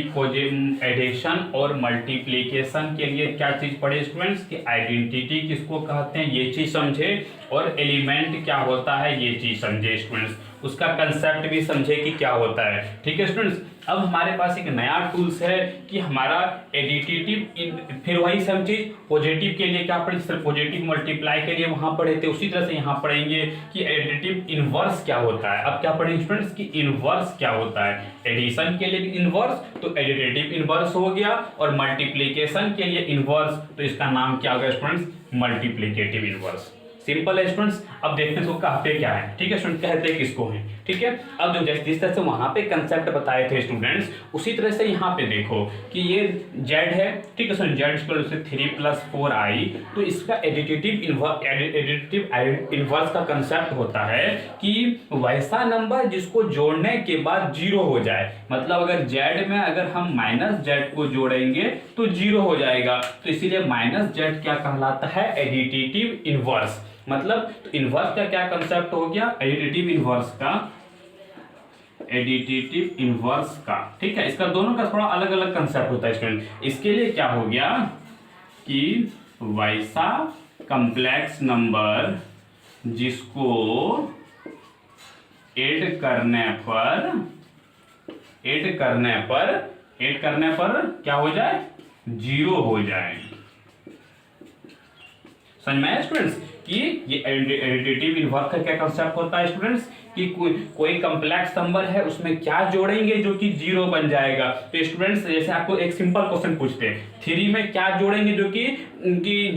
एडिशन और मल्टीप्लिकेशन के लिए क्या चीज पढ़े स्टूडेंट्स की आइडेंटिटी किसको कहते हैं ये चीज समझे, और एलिमेंट क्या होता है ये चीज समझे स्टूडेंट्स, उसका कंसेप्ट भी समझे कि क्या होता है। ठीक है स्टूडेंट्स, अब हमारे पास एक नया टूल्स है कि हमारा एडिटिव, फिर वही सब चीज पॉजिटिव के लिए क्या पढ़े, सिर्फ पॉजिटिव मल्टीप्लाई के लिए वहां पढ़े थे, उसी तरह से यहाँ पढ़ेंगे कि एडिटिव इनवर्स क्या होता है। अब क्या पढ़ेंगे स्टूडेंट्स कि इनवर्स क्या होता है, एडिशन के लिए इनवर्स तो एडिटिव इनवर्स हो गया, और मल्टीप्लिकेशन के लिए इनवर्स तो इसका नाम क्या होगा स्टूडेंट्स, मल्टीप्लिकेटिव इनवर्स। सिंपल है स्टूडेंट्स। अब देखते हैं इसको कहाँ पे क्या है। ठीक है स्टूडेंट, कहते हैं किसको है। ठीक है, अब जो जिस तरह से वहां पे कंसेप्ट बताए थे स्टूडेंट्स, उसी तरह से यहाँ पे देखो कि ये z है। ठीक है student, Z equal to 3 + 4i, तो इसका एडिटिव इनवर्स का कंसेप्ट होता है कि वैसा नंबर जिसको जोड़ने के बाद 0 हो जाए। मतलब अगर z में अगर हम -z को जोड़ेंगे तो 0 हो जाएगा, तो इसीलिए -z क्या कहलाता है, एडिटिव इनवर्स। मतलब तो इनवर्स का क्या कंसेप्ट हो गया, एडिटिव इनवर्स का। ठीक है, इसका दोनों का थोड़ा अलग अलग कंसेप्ट होता है स्टूडेंट। इसके लिए क्या हो गया कि वैसा कॉम्प्लेक्स नंबर जिसको ऐड करने पर क्या हो जाए, 0 हो जाए। समझ में आया स्टूडेंट्स कि ये एडिटिव इनवर्स का क्या कंसेप्ट होता है स्टूडेंट्स कि कोई कॉम्प्लेक्स नंबर है उसमें क्या जोड़ेंगे जो कि 0 बन जाएगा। तो स्टूडेंट्स जैसे आपको एक सिंपल क्वेश्चन पूछते हैं, 3 में क्या जोड़ेंगे जो कि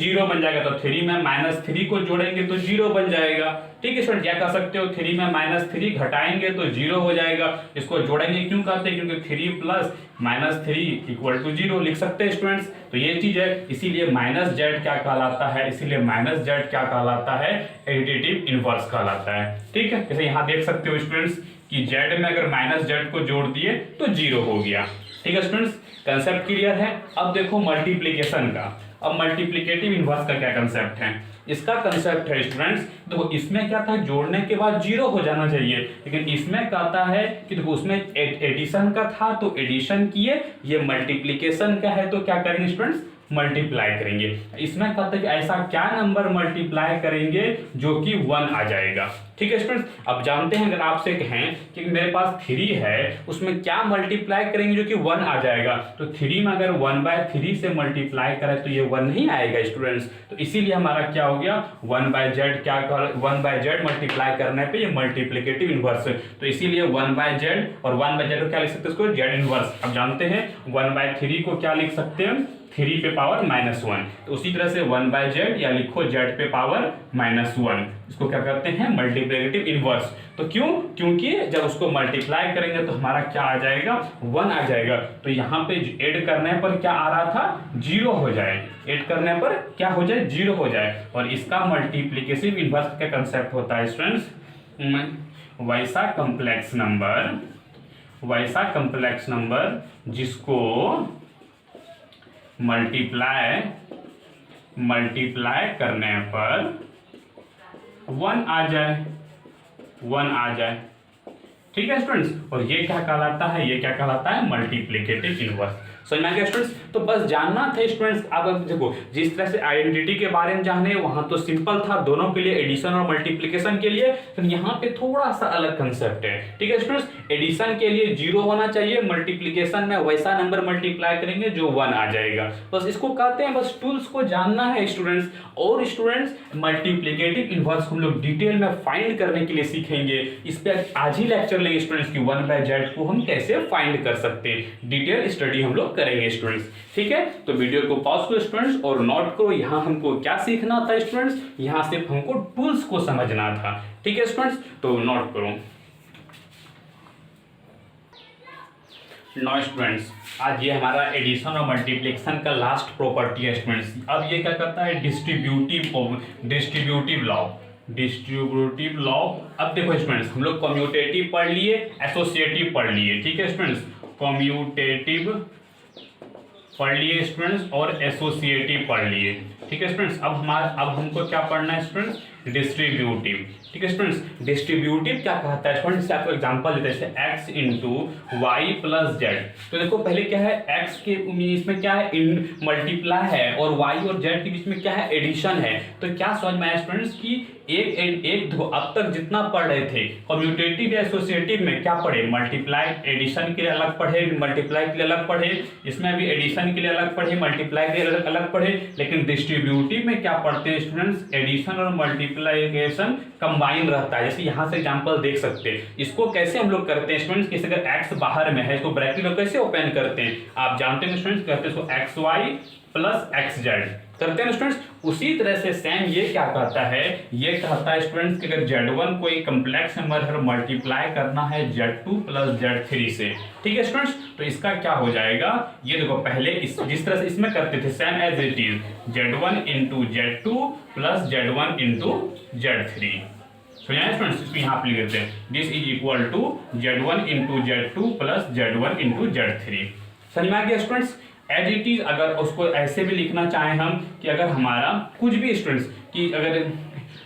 0 बन जाएगा, तो 3 में -3 को जोड़ेंगे तो 0 बन जाएगा। ठीक है स्टूडेंट, क्या कर सकते हो, 3 में -3 घटाएंगे तो 0 हो जाएगा। इसको जोड़ेंगे क्यों कहते हैं, क्योंकि 3 + -3 = 0 लिख सकते हैं स्टूडेंट्स। तो ये चीज है, इसीलिए -z क्या कहलाता है, इसीलिए -z क्या कहलाता है, एडिटिव इनवर्स कहलाता है। ठीक है, जैसे यहाँ देख सकते हो स्टूडेंट्स कि z में अगर -z को जोड़ दिए तो 0 हो गया। ठीक है स्टूडेंट्स, कंसेप्ट क्लियर है। अब देखो मल्टीप्लिकेशन का, अब मल्टीप्लिकेटिव इनवर्स का क्या कंसेप्ट है। इसका कंसेप्ट है स्टूडेंट्स, देखो इसमें क्या था, जोड़ने के बाद 0 हो जाना चाहिए, लेकिन इसमें कहता है कि देखो उसमें एडिशन का था तो एडिशन किए, ये मल्टीप्लिकेशन का है तो क्या करेंगे स्टूडेंट्स, मल्टीप्लाई करेंगे। इसमें कहते हैं कि ऐसा क्या नंबर मल्टीप्लाई करेंगे जो कि 1 आ जाएगा। ठीक है स्टूडेंट्स, अब जानते हैं अगर आपसे कहें कि मेरे पास 3 है उसमें क्या मल्टीप्लाई करेंगे जो कि 1 आ जाएगा, तो 3 में अगर 1/3 से मल्टीप्लाई करें तो ये 1 नहीं आएगा स्टूडेंट्स। तो इसीलिए हमारा क्या हो गया, 1/z क्या 1/z मल्टीप्लाई करने पे ये मल्टीप्लिकेटिव इनवर्स। तो इसीलिए 1/z और 1/z को क्या लिख सकते हैं, इसको z इनवर्स। अब जानते हैं 1/3 को क्या लिख सकते हैं, 3 पे पावर -1, तो उसी तरह से 1/z या लिखो z पे पावर -1, इसको क्या करते हैं, मल्टीप्लिकेटिव इनवर्स। तो क्यों, क्योंकि जब उसको मल्टीप्लाई करेंगे तो हमारा क्या आ जाएगा, 1 आ जाएगा। तो यहाँ पे ऐड करने पर क्या आ रहा था, 0 हो जाए, ऐड करने पर क्या हो जाए, 0 हो जाए। और इसका मल्टीप्लिकेटिव इनवर्स का कंसेप्ट होता है स्टूडेंट्स, वैसा कॉम्प्लेक्स नंबर जिसको मल्टीप्लाई करने पर 1 आ जाए। ठीक है स्टूडेंट्स, और ये क्या कहलाता है, ये क्या कहलाता है, मल्टीप्लिकेटिव इनवर्स। समझ में आ गया स्टूडेंट्स। तो बस जानना था स्टूडेंट्स। अब देखो जिस तरह से आइडेंटिटी के बारे में जाने वहां तो सिंपल था दोनों के लिए, एडिशन और मल्टीप्लिकेशन के लिए, तो यहाँ पे थोड़ा सा अलग कंसेप्ट है। ठीक है स्टूडेंट्स, एडिशन के लिए 0 होना चाहिए, मल्टीप्लिकेशन में वैसा नंबर मल्टीप्लाई करेंगे जो 1 आ जाएगा। बस इसको कहते हैं, बस टूल्स को जानना है स्टूडेंट्स। और स्टूडेंट्स मल्टीप्लिकेटिव इनवर्स हम लोग डिटेल में फाइंड करने के लिए सीखेंगे। इस पर आज ही लेक्चर लेंगे स्टूडेंट्स की 1/z को हम कैसे फाइंड कर सकते हैं, डिटेल स्टडी हम लोग करेंगे स्टूडेंट्स। ठीक है, तो वीडियो को पॉज करो स्टूडेंट्स और नोट करो यहाँ हमको क्या सीखना था स्टूडेंट्स, यहाँ सिर्फ हमको टूल्स को समझना था। ठीक है स्टूडेंट्स, तो नोट करो। नो स्टूडेंट्स, आज ये हमारा एडिशन और मल्टीप्लिकेशन का लास्ट प्रॉपर्टी है स्टूडेंट्स। अब ये क्या करता है, डिस्ट्रीब्यूटिव लॉ। अब देखो स्टूडेंट्स, हम लोग कम्यूटेटिव पढ़ लिए, एसोसिएटिव पढ़ लिए। ठीक है स्टूडेंट्स, कम्यूटेटिव पढ़ लिए स्टूडेंट्स और एसोसिएटिव पढ़ लिए। ठीक है स्टूडेंट्स, अब हमको क्या पढ़ना है स्टूडेंट्स, डिस्ट्रीब्यूटिव। ठीक है स्टूडेंट्स, डिस्ट्रीब्यूटिव क्या कहता है स्टूडेंट्स, आपको एग्जांपल देते हैं जैसे x into Y plus Z. तो देखो पहले क्या है, x के इसमें क्या है, इन मल्टीप्लाई है, और y और z के बीच में क्या है, एडिशन है। तो क्या समझ में आया स्टूडेंट्स कि एक अब तक जितना पढ़ रहे थे कम्यूटेटिव या एसोसिएटिव में क्या पढ़े, मल्टीप्लाई एडिशन के लिए अलग पढ़े, मल्टीप्लाई के लिए अलग पढ़े, इसमें भी एडिशन के लिए अलग पढ़े, मल्टीप्लाई के लिए अलग पढ़े। लेकिन डिस्ट्रीब्यूटिव में क्या पढ़ते हैं स्टूडेंट्स, एडिशन और मल्टीप्लिकेशन कंबाइन रहता है। जैसे यहाँ से एग्जांपल देख सकते हैं, इसको कैसे हम लोग करते हैं स्टूडेंट्स, कि अगर x बाहर में है इसको ब्रैकेट कैसे ओपन करते हैं, आप जानते हैं स्टूडेंट्स, कहते हैं X Y plus X Z करते हैं स्टूडेंट्स। उसी तरह से सेम ये क्या कहता है, ये कहता है स्टूडेंट्स कि अगर Z1 को एक कम्प्लेक्स नंबर है मल्टीप्लाई करना है Z2 प्लस Z3 से। ठीक है स्टूडेंट्स, तो इसका क्या हो जाएगा, ये देखो पहले जिस तरह से इसमें करते थे same as it is, Z1 into Z2 plus Z1 into Z3। समझाए स्टूडेंट्स, इसको यहाँ पे लिख देते हैं, this is equal to Z1 into Z2 plus Z1 into Z3। समझ में आ गया स्टूडेंट्स। एज इट इज अगर उसको ऐसे भी लिखना चाहें हम कि अगर हमारा कुछ भी स्टूडेंट्स कि अगर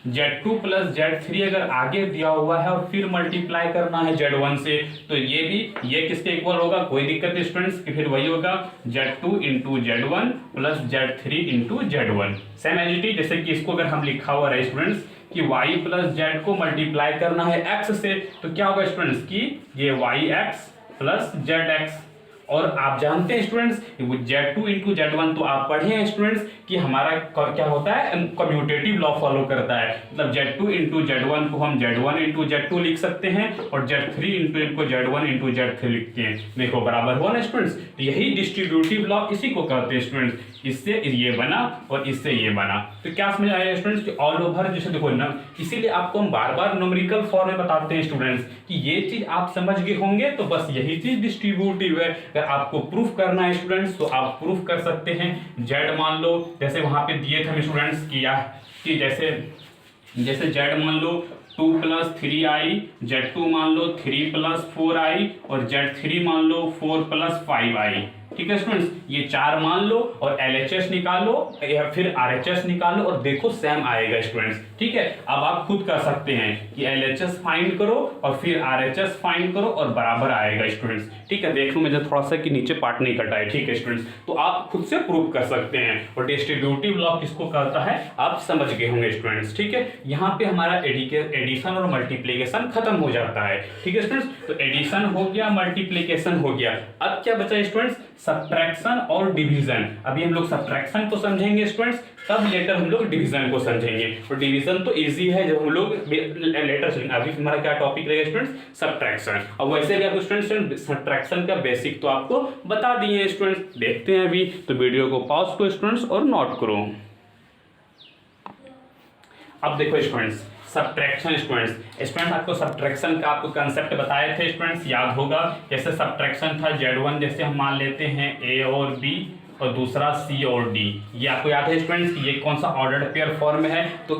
Z2 प्लस Z3 अगर आगे दिया हुआ है और फिर मल्टीप्लाई करना है Z1 से, तो ये किसके इक्वल होगा, कोई दिक्कत नहीं स्टूडेंट्स, कि फिर वही होगा Z2 into Z1 plus Z3 into Z1। Same as it is जैसे कि इसको अगर हम लिखा हुआ रहे स्टूडेंट्स कि y प्लस जेड को मल्टीप्लाई करना है x से, तो क्या होगा स्टूडेंट्स कि ये yx प्लस zx। और आप जानते हैं स्टूडेंट्स Z2 इंटू Z1 तो आप पढ़े हैं स्टूडेंट्स कि हमारा क्या होता है, कम्यूटेटिव लॉ फॉलो करता है। मतलब Z2 इंटू Z1 को हम Z1 इंटू Z2 लिख सकते हैं और Z3 into Z1 into Z3 लिखते हैं। देखो बराबर हुआ ना स्टूडेंट्स, यही डिस्ट्रीब्यूटिव लॉ इसी को कहते हैं स्टूडेंट्स। इससे ये बना और इससे ये बना, तो क्या समझ आया स्टूडेंट्स कि ऑल ओवर जैसे देखो ना, इसीलिए आपको हम बार बार न्यूमेरिकल फॉर्म में बताते हैं स्टूडेंट्स कि ये चीज आप समझ गए होंगे, तो बस यही चीज डिस्ट्रीब्यूटिव है। अगर आपको प्रूफ करना है स्टूडेंट्स तो आप प्रूफ कर सकते हैं। जेड मान लो, जैसे वहां पे दिए थे हमें स्टूडेंट्स कि जैसे जेड मान लो 2 प्लस 3i, Z2 मान लो 3 प्लस 4i और Z3 मान लो 4 प्लस 5i। ठीक है स्टूडेंट्स, ये 4 मान लो और LHS निकालो या फिर RHS निकालो और देखो सेम आएगा स्टूडेंट्स। ठीक है, अब आप खुद कर सकते हैं कि LHS फाइंड करो और फिर RHS फाइंड करो और बराबर आएगा स्टूडेंट्स। ठीक है, देख लो मुझे थोड़ा सा कि नीचे पार्ट नहीं कटा है। ठीक है स्टूडेंट्स, तो आप खुद से प्रूव कर सकते हैं। और डिस्ट्रीब्यूटिव लॉ किसको कहता है आप समझ गए होंगे स्टूडेंट्स। ठीक है, यहाँ पे हमारा एडिशन और मल्टीप्लीकेशन खत्म हो जाता है। ठीक है स्टूडेंट्स, तो एडिशन हो गया, मल्टीप्लीकेशन हो गया। अब क्या बचा स्टूडेंट्स, सब्ट्रैक्शन और डिवीजन। अभी हम लोग सब्ट्रैक्शन को समझेंगे स्टूडेंट्स, तब लेटर हम लोग डिवीजन को समझेंगे। और डिवीजन तो इजी है जब हम लोग लेटर समझेंगे। अभी हमारा क्या टॉपिक रहेगा स्टूडेंट्स, सब्ट्रैक्शन। और वैसे भी आपको स्टूडेंट्स सब्ट्रैक्शन का बेसिक तो आपको बता दिए स्टूडेंट्स। देखते हैं अभी, तो वीडियो को पॉज करो स्टूडेंट्स और नोट करो। अब देखो स्टूडेंट्स, सब्ट्रैक्शन स्टूडेंट्स आपको सब्ट्रैक्शन का आपको कंसेप्ट बताए थे स्टूडेंट्स, याद होगा। जैसे सब्ट्रैक्शन था Z1, जैसे हम मान लेते हैं A और B और दूसरा C और D। ये आपको याद है स्टूडेंट्स, ये कौन सा ऑर्डर्ड पेयर फॉर्म है। तो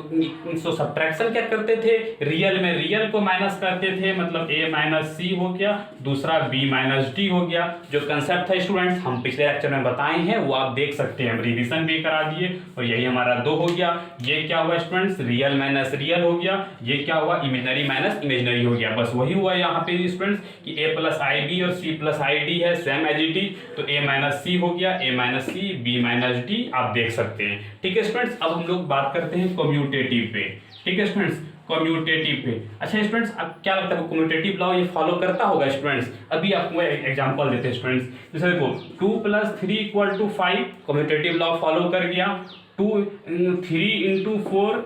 सब्ट्रैक्शन क्या करते थे, रियल को माइनस करते थे, मतलब A माइनस C हो गया, दूसरा B माइनस D हो गया। जो कंसेप्ट था स्टूडेंट्स हम पिछले लेक्चर में बताए हैं, वो आप देख सकते हैं, हम रिविजन भी करा दिए। और यही हमारा 2 हो गया। ये क्या हुआ स्टूडेंट्स, रियल माइनस रियल हो गया। ये क्या हुआ, इमेजनरी माइनस इमेजनरी हो गया। बस वही हुआ यहाँ पे स्टूडेंट्स कि A प्लस IB और C प्लस ID है, सेम एज इट इज। तो A माइनस C हो गया, A minus C, B minus D, आप देख सकते हैं। ठीक है स्टूडेंट्स, अब हम लोग बात करते हैं कम्यूटेटिव पे। ठीक है स्टूडेंट्स, कम्यूटेटिव पे। अच्छा स्टूडेंट्स, अब क्या लगता है कम्यूटेटिव लॉ ये फॉलो करता होगा स्टूडेंट्स। अभी आपको एग्जांपल देते हैं स्टूडेंट्स, जैसे देखो 2 plus 3 equal to 5, commutative law follow कर गया। 3 इंटू 4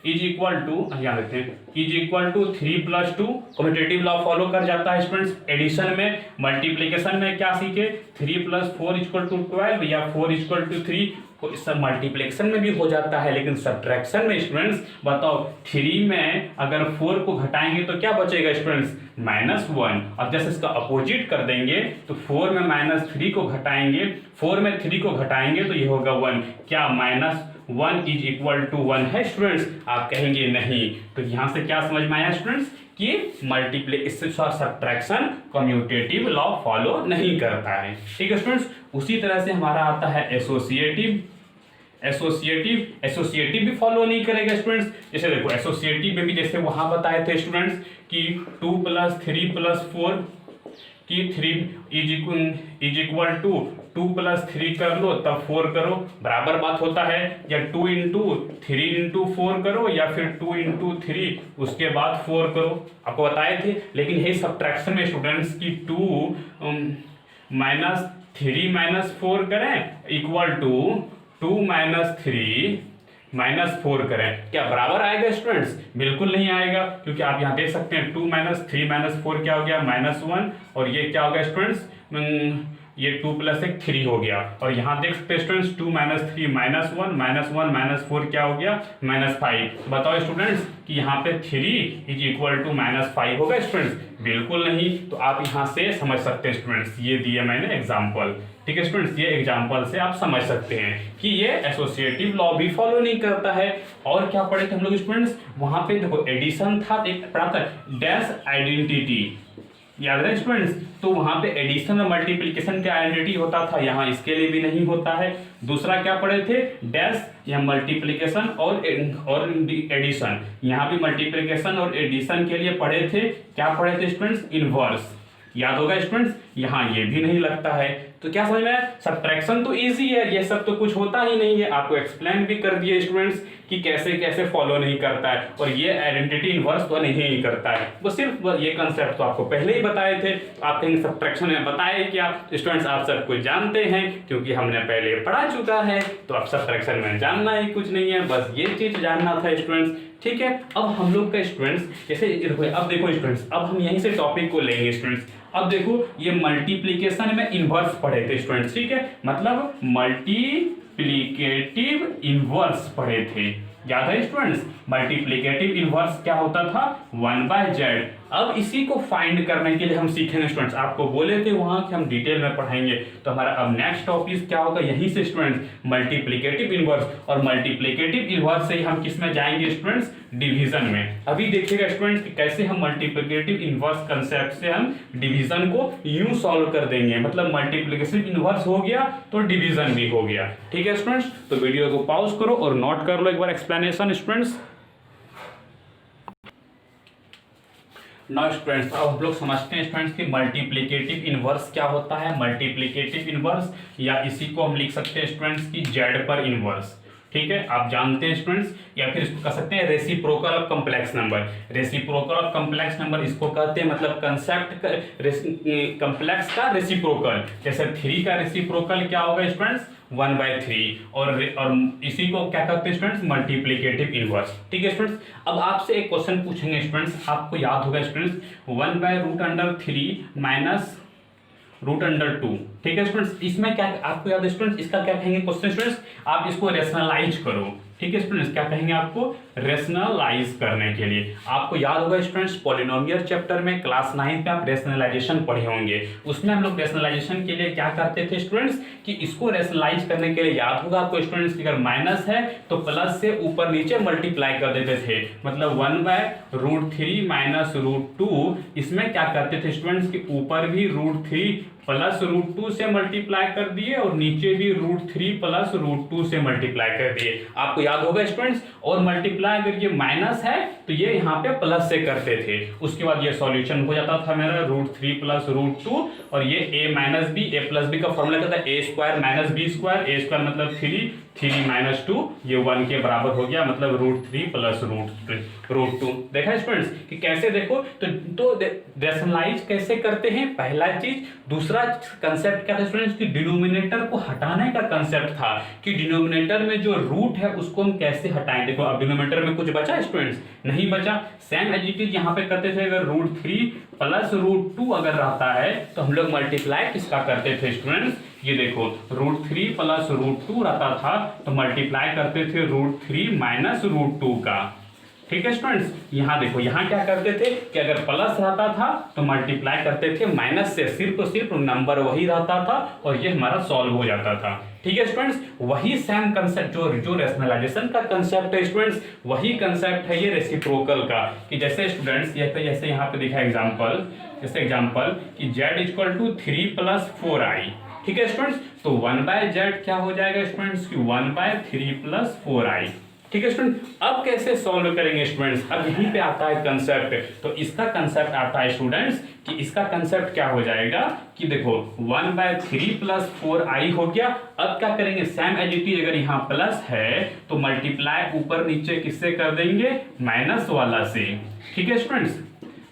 इज इक्वल टू, यहाँ देखते हैं, is equal to 3 plus 2, commutative law follow कर जाता है स्टूडेंट्स। एडिशन में, मल्टीप्लिकेशन में क्या सीखे, 3 प्लस 4 इक्वल टू 12 या 4 इक्वल टू 3, इस सब मल्टीप्लिकेशन में भी हो जाता है। लेकिन सब्ट्रैक्शन में स्टूडेंट्स बताओ, 3 में अगर 4 को घटाएंगे तो क्या बचेगा स्टूडेंट्स, -1। अब जैसे इसका अपोजिट कर देंगे तो 4 में -3 को घटाएंगे, 4 में 3 को घटाएंगे तो ये होगा 1। क्या -1 इज इक्वल टू 1 है स्टूडेंट्स, आप कहेंगे नहीं। तो यहाँ से क्या समझ में आया स्टूडेंट्स कि सब्ट्रैक्शन कम्यूटेटिव लॉ फॉलो नहीं करता है। ठीक है स्टूडेंट्स, उसी तरह से हमारा आता है एसोसिएटिव। एसोसिएटिव भी फॉलो नहीं करेगा स्टूडेंट्स। जैसे देखो एसोसिएटिव में भी जैसे वहां बताए थे स्टूडेंट्स कि 2 + 3 + 4 कि 3 इज इक्वल टू 2 + 3 कर लो तब 4 करो, बराबर बात होता है। या 2 × 3 × 4 करो या फिर 2 × 3 उसके बाद 4 करो, आपको बताए थे। लेकिन ये सब्ट्रैक्शन में स्टूडेंट्स की 2 - 3 - 4 करें इक्वल टू 2 - 3 -4 करें, क्या बराबर आएगा स्टूडेंट्स? बिल्कुल नहीं आएगा, क्योंकि आप यहाँ देख सकते हैं 2 - 3 - 4 क्या हो गया -1, और ये क्या हो गया स्टूडेंट्स, ये 2 + 1 3 हो गया। और यहाँ देख सकते हैं स्टूडेंट्स 2 - 3 -1 -4 क्या हो गया -5। बताओ स्टूडेंट्स कि यहाँ पे 3 इज इक्वल टू -5 होगा स्टूडेंट्स? बिल्कुल नहीं। तो आप यहाँ से समझ सकते हैं स्टूडेंट्स, ये दिया मैंने एग्जाम्पल, ठीक है स्टूडेंट्स, ये एग्जाम्पल से आप समझ सकते हैं कि ये एसोसिएटिव लॉ भी फॉलो नहीं करता है। और क्या पढ़े थे हम लोग स्टूडेंट्स, वहां पे देखो एडिशन था, एक पढ़ा था डैश आइडेंटिटी, याद है स्टूडेंट्स? तो वहां पे एडिशन और मल्टीप्लिकेशन का आइडेंटिटी होता था, यहाँ इसके लिए भी नहीं होता है। दूसरा क्या पढ़े थे, डैश या मल्टीप्लिकेशन और एडिशन, यहाँ भी मल्टीप्लिकेशन और एडिशन के लिए पढ़े थे। क्या पढ़े थे स्टूडेंट्स, इनवर्स, याद होगा स्टूडेंट्स? यहाँ ये भी नहीं लगता है। तो क्या समझ में आया, सब्ट्रैक्शन तो इजी है, ये सब तो कुछ होता ही नहीं है। आपको एक्सप्लेन भी कर दिए स्टूडेंट्स कि कैसे कैसे फॉलो नहीं करता है, और ये आइडेंटिटी इनवर्स तो नहीं करता है। वो सिर्फ ये कंसेप्ट तो आपको पहले ही बताए थे। आप कहीं सब्ट्रैक्शन में बताए क्या स्टूडेंट्स, आप सब कुछ जानते हैं क्योंकि हमने पहले पढ़ा चुका है। तो आप सब्ट्रैक्शन में जानना ही कुछ नहीं है, बस ये चीज जानना था स्टूडेंट्स, ठीक है। अब हम लोग का स्टूडेंट्स जैसे अब देखो स्टूडेंट्स, अब हम यहीं से टॉपिक को लेंगे स्टूडेंट्स। अब देखो ये मल्टीप्लिकेशन में इनवर्स पढ़े थे स्टूडेंट्स, ठीक है, मतलब मल्टीप्लिकेटिव इनवर्स पढ़े थे, याद है स्टूडेंट्स? मल्टीप्लिकेटिव इनवर्स क्या होता था, 1/z। अब इसी को फाइंड करने के लिए हम सीखेंगे स्टूडेंट्स, आपको बोले थे वहां कि हम डिटेल में पढ़ाएंगे। तो हमारा अब नेक्स्ट टॉपिक क्या होगा, यहीं से स्टूडेंट्स मल्टीप्लिकेटिव इनवर्स, और मल्टीप्लिकेटिव इनवर्स से ही हम किस में जाएंगे स्टूडेंट्स, डिवीजन में। अभी देखिएगा स्टूडेंट्स कि कैसे हम मल्टीप्लिकेटिव इनवर्स कंसेप्ट से हम डिवीजन को यूं सॉल्व कर देंगे, मतलब मल्टीप्लिकेटिव इनवर्स हो गया तो डिवीजन भी हो गया, ठीक है स्टूडेंट्स? तो वीडियो को पॉज करो और नोट कर लो एक बार एक्सप्लेनेशन स्टूडेंट्स। नाउ स्टूडेंट्स अब हम लोग समझते हैं स्टूडेंट्स कि मल्टीप्लिकेटिव इनवर्स क्या होता है। मल्टीप्लिकेटिव इनवर्स, या इसी को हम लिख सकते हैं स्टूडेंट्स की जेड पर इनवर्स, ठीक है, आप जानते हैं स्टूडेंट्स। या फिर इसको कह सकते हैं reciprocal of complex number. Reciprocal of complex number इसको कहते हैं, मतलब कंसेप्ट कॉम्प्लेक्स का रेसिप्रोकल। जैसे 3 का रेसिप्रोकल क्या होगा स्टूडेंट्स, 1/3, और इसी को क्या कहते हैं स्टूडेंट्स, मल्टीप्लिकेटिव इनवर्स, ठीक है स्टूडेंट्स। अब आपसे एक क्वेश्चन पूछेंगे स्टूडेंट्स, आपको याद होगा स्टूडेंट्स 1/√3 - √2, ठीक है स्टूडेंट्स। इसमें क्या आपको याद है स्टूडेंट्स, इसका क्या कहेंगे क्वेश्चन स्टूडेंट्स, आप इसको रेशनलाइज करो, ठीक है स्टूडेंट्स। क्या कहेंगे आपको, रेशनलाइज करने के लिए। आपको याद होगा स्टूडेंट्स पॉलिनोमियल चैप्टर में क्लास 9 में आप रेशनलाइजेशन पढ़े होंगे। उसमें हम लोग रेशनलाइजेशन के लिए क्या करते थे स्टूडेंट्स, कि इसको रेशनलाइज करने के लिए याद होगा आपको स्टूडेंट्स, अगर माइनस है तो प्लस से ऊपर नीचे मल्टीप्लाई कर देते थे, मतलब 1/√3 - √2। इसमें क्या करते थे स्टूडेंट्स कि ऊपर भी √3 प्लस √2 से मल्टीप्लाई कर दिए और नीचे भी √3 प्लस √2 से मल्टीप्लाई कर दिए, आपको याद होगा स्टूडेंट्स। और मल्टीप्लाई अगर ये माइनस है तो ये यहाँ पे प्लस से करते थे। उसके बाद ये सॉल्यूशन हो जाता था मेरा √3 प्लस √2, और ये a minus b, a plus b का फॉर्मूला क्या था, a² माइनस b², a² मतलब 3 - 2, ये 1 के बराबर हो गया, मतलब √3 प्लस √2। देखा स्टूडेंट्स कि कैसे, देखो तो रेशनलाइज कैसे करते हैं, पहला चीज। दूसरा कंसेप्ट क्या था स्टूडेंट्स कि डिनोमिनेटर को हटाने का कंसेप्ट था, कि डिनोमिनेटर में जो रूट है उसको हम कैसे हटाएं। देखो अब डिनोमिनेटर में कुछ बचा स्टूडेंट्स, नहीं बचा। सेम एज इट इज यहाँ पे करते थे, अगर √3 प्लस √2 अगर रहता है तो हम लोग मल्टीप्लाई किसका करते थे स्टूडेंट्स, ये देखो √3 प्लस √2 रहता था तो मल्टीप्लाई करते थे √3 माइनस √2 का, ठीक है स्टूडेंट्स। यहाँ देखो यहाँ क्या करते थे कि अगर प्लस रहता था तो मल्टीप्लाई करते थे माइनस से, सिर्फ नंबर वही रहता था और ये हमारा सॉल्व हो जाता था, ठीक है स्टूडेंट्स। वही सेम कंसेप्ट जो रेशनलाइजेशन का कंसेप्ट है स्टूडेंट्स, वही कंसेप्ट है ये रेसिप्रोकल का। कि जैसे स्टूडेंट्स जैसे यहाँ पे दिखा एग्जांपल, जैसे एग्जांपल कि z = 3 + 4i, ठीक है स्टूडेंट्स, तो 1/z क्या हो जाएगा स्टूडेंट्स की 1/3 + 4i। ठीक है स्टूडेंट, अब कैसे सॉल्व करेंगे स्टूडेंट्स, अब यहीं पे आता है कंसेप्ट। तो इसका कंसेप्ट आता है स्टूडेंट्स कि इसका कंसेप्ट क्या हो जाएगा कि देखो 1/3 + 4i हो गया। अब क्या करेंगे, सेम एज इट इज, अगर यहाँ प्लस है तो मल्टीप्लाई ऊपर नीचे किससे कर देंगे, माइनस वाला से। ठीक है स्टूडेंट्स,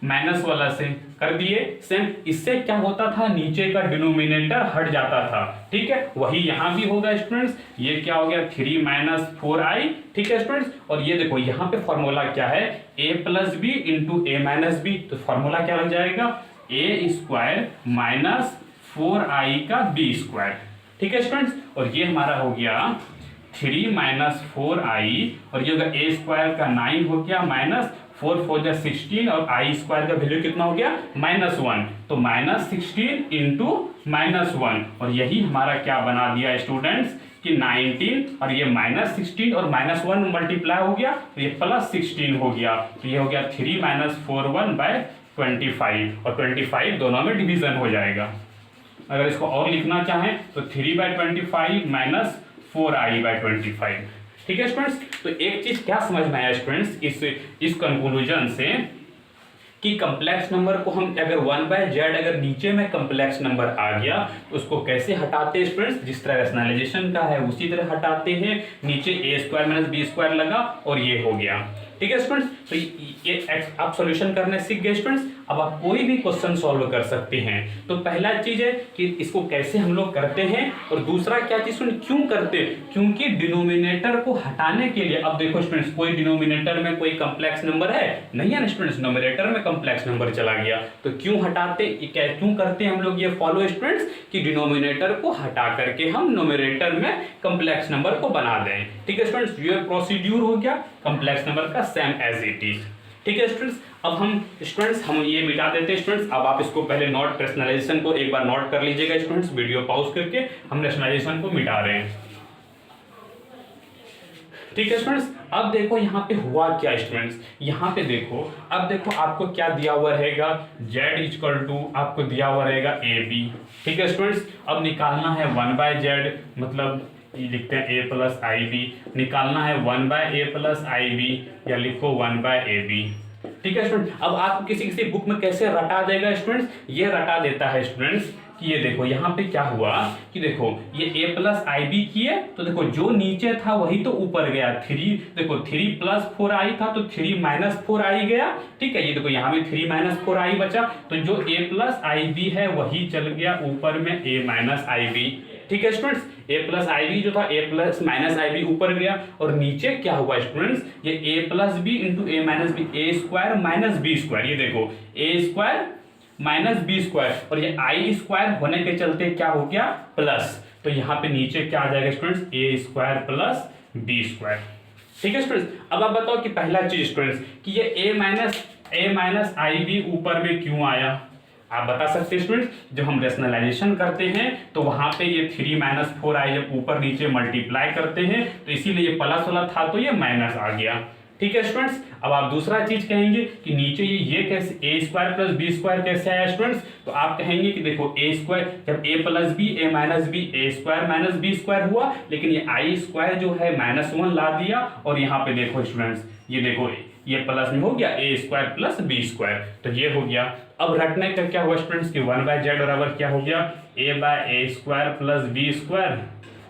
माइनस वाला से कर दिए सेम। इससे क्या होता था, नीचे का डिनोमिनेटर हट जाता था। ठीक है, वही यहां भी होगा स्टूडेंट्स। ये क्या हो गया 3 - 4i। ठीक है स्टूडेंट्स, और ये देखो यहाँ पे फॉर्मूला क्या है, a + b × a - b। तो फॉर्मूला क्या लग जाएगा, a² - 4i का b²। ठीक है स्टूडेंट्स, और ये हमारा हो गया 3 - 4i, और ये होगा a² का 9 हो गया माइनस 4 × 4 = 16, और i² का वैल्यू कितना हो गया -1। तो -16 × -1, और यही हमारा क्या बना दिया स्टूडेंट्स कि 19, और ये -16 और -1 मल्टीप्लाई हो गया तो ये +16 हो गया। तो ये हो गया 3 - 4/25, और 25 दोनों में डिवीजन हो जाएगा। अगर इसको और लिखना चाहें तो 3/25 - 4i/25। ठीक है स्टूडेंट्स, तो एक चीज क्या समझ में आया स्टूडेंट्स इस कंक्लूजन से कि कम्प्लेक्स नंबर को हम अगर 1/z अगर नीचे में कम्प्लेक्स नंबर आ गया तो उसको कैसे हटाते हैं स्टूडेंट्स, जिस तरह रैशनलाइजेशन का है उसी तरह हटाते हैं। नीचे a² - b² लगा और ये हो गया। ठीक है स्टूडेंट्स, तो ये आप सॉल्यूशन करने सीख गए स्टूडेंट्स। अब आप कोई भी क्वेश्चन सॉल्व कर सकते हैं। तो पहला चीज है कि इसको कैसे हम लोग करते हैं, और दूसरा क्या चीज क्यों करते हैं, क्योंकि डिनोमिनेटर को हटाने के लिए। अब देखो स्टूडेंट्स, कोई डिनोमिनेटर में कोई कम्प्लेक्स नंबर है नहीं है ना स्टूडेंट्स, नोमिनेटर में कम्प्लेक्स नंबर चला गया। तो क्यों हटाते, क्यों करते हैं हम लोग ये फॉलो स्टूडेंट्स कि डिनोमिनेटर को हटा करके हम नोमिनेटर में कम्प्लेक्स नंबर को बना दें। ठीक है स्टूडेंट्स, ये प्रोसीड्यूर हो गया कम्प्लेक्स नंबर का सेम एज इट इज। ठीक है स्टूडेंट्स, अब हम ये मिटा देते हैं स्टूडेंट्स। अब आप इसको पहले नोट रैशनलाइजेशन को एक बार नोट कर लीजिएगा स्टूडेंट्स, वीडियो पॉज करके हम रैशनलाइजेशन को मिटा रहे हैं। ठीक है स्टूडेंट्स, अब देखो यहाँ पे हुआ क्या स्टूडेंट्स, यहाँ पे देखो, अब देखो आपको क्या दिया हुआ रहेगा, z = आपको दिया हुआ रहेगा ab। ठीक है स्टूडेंट्स, अब निकालना है 1/z, मतलब ये लिखते हैं a + ib, निकालना है 1/a + ib, या लिखो 1/ab। ठीक है स्टूडेंट, अब आप किसी बुक में कैसे रटा देगा स्टूडेंट्स, ये रटा देता है स्टूडेंट्स कि ये देखो यहाँ पे क्या हुआ कि देखो ये a + ib किए तो देखो जो नीचे था वही तो ऊपर गया। 3 देखो 3 + 4i था तो 3 - 4i गया। ठीक है, ये देखो यहाँ भी 3 - 4i बचा, तो जो a + ib है वही चल गया ऊपर में a - ib। ठीक है स्टूडेंट्स, a + ib जो था a + ib ऊपर गया, और नीचे क्या हुआ स्टूडेंट्स, ये a + b × a - b, a² - b²। ये देखो a² - b², और ये i² होने के चलते क्या हो गया प्लस, तो यहाँ पे नीचे क्या आ जाएगा स्टूडेंट्स a² + b²। ठीक है स्टूडेंट्स, अब आप बताओ कि पहला चीज स्टूडेंट्स कि ये a - ib ऊपर में क्यों आया, आप बता सकते हैं स्टूडेंट्स। जब हम रैशनलाइजेशन करते हैं तो वहां पे ये 3 - 4i जब ऊपर नीचे मल्टीप्लाई करते हैं तो इसीलिए ये प्लस वाला था तो ये माइनस आ गया। ठीक है स्टूडेंट्स, अब आप दूसरा चीज कहेंगे कि नीचे ये कैसे a² + b² कैसे आया स्टूडेंट्स, तो आप कहेंगे कि देखो a² जब a + b a - b a² - b² हुआ, लेकिन ये i² जो है -1 ला दिया, और यहाँ पे देखो स्टूडेंट्स ये देखो ये प्लस में हो गया a² + b², तो ये हो गया। अब रटने का क्या हुआ स्टूडेंट्स कि 1/z बराबर क्या हो गया a/a² + b²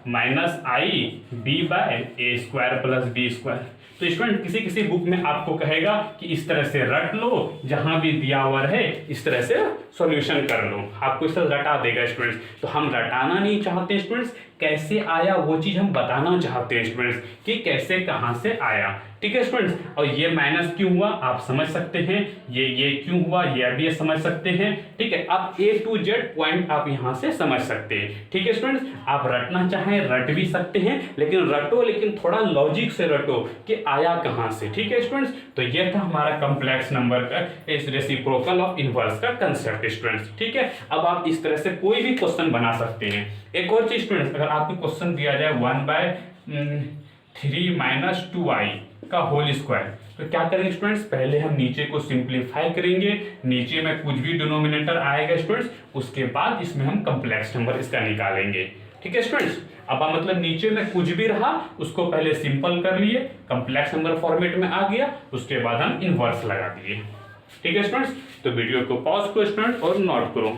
minus i b/a² + b²। तो स्टूडेंट किसी बुक में आपको कहेगा कि इस तरह से रट लो, जहां भी दिया हुआ है इस तरह से सॉल्यूशन कर लो, आपको इस तरह रटा देगा स्टूडेंट्स। तो हम रटाना नहीं चाहते स्टूडेंट्स, कैसे आया वो चीज हम बताना चाहते हैं स्टूडेंट्स कि कैसे कहां से आया। ठीक है स्टूडेंट्स, और ये माइनस क्यों हुआ आप समझ सकते हैं, ये क्यों हुआ ये भी समझ सकते हैं। ठीक है, आप A to Z पॉइंट आप यहां से समझ सकते हैं। ठीक है स्टूडेंट्स, आप रटना चाहें रट भी सकते हैं, लेकिन रटो लेकिन थोड़ा लॉजिक से रटो कि आया कहां से। ठीक है स्टूडेंट्स, तो ये था हमारा कॉम्प्लेक्स नंबर का इस रेसिप्रोकल ऑफ इनवर्स का कंसेप्ट स्टूडेंट्स। ठीक है, अब आप इस तरह से कोई भी क्वेश्चन बना सकते हैं। एक और चीज स्टूडेंट्स, अगर आपको क्वेश्चन दिया जाए 1/3 - 2i का होल स्क्वायर, तो क्या करेंगे स्टूडेंट्स, पहले हम नीचे को सिंप्लीफाई करेंगे, नीचे में कुछ भी डिनोमिनेटर आएगा स्टूडेंट्स, उसके बाद इसमें हम कॉम्प्लेक्स नंबर इसका निकालेंगे। ठीक है स्टूडेंट्स, अब मतलब नीचे में कुछ भी रहा उसको पहले सिंपल कर लिए, कॉम्प्लेक्स नंबर फॉर्मेट में आ गया, उसके बाद हम इनवर्स लगा दिए। ठीक है स्टूडेंट्स, तो वीडियो को पॉज करो स्टूडेंट और नोट करो।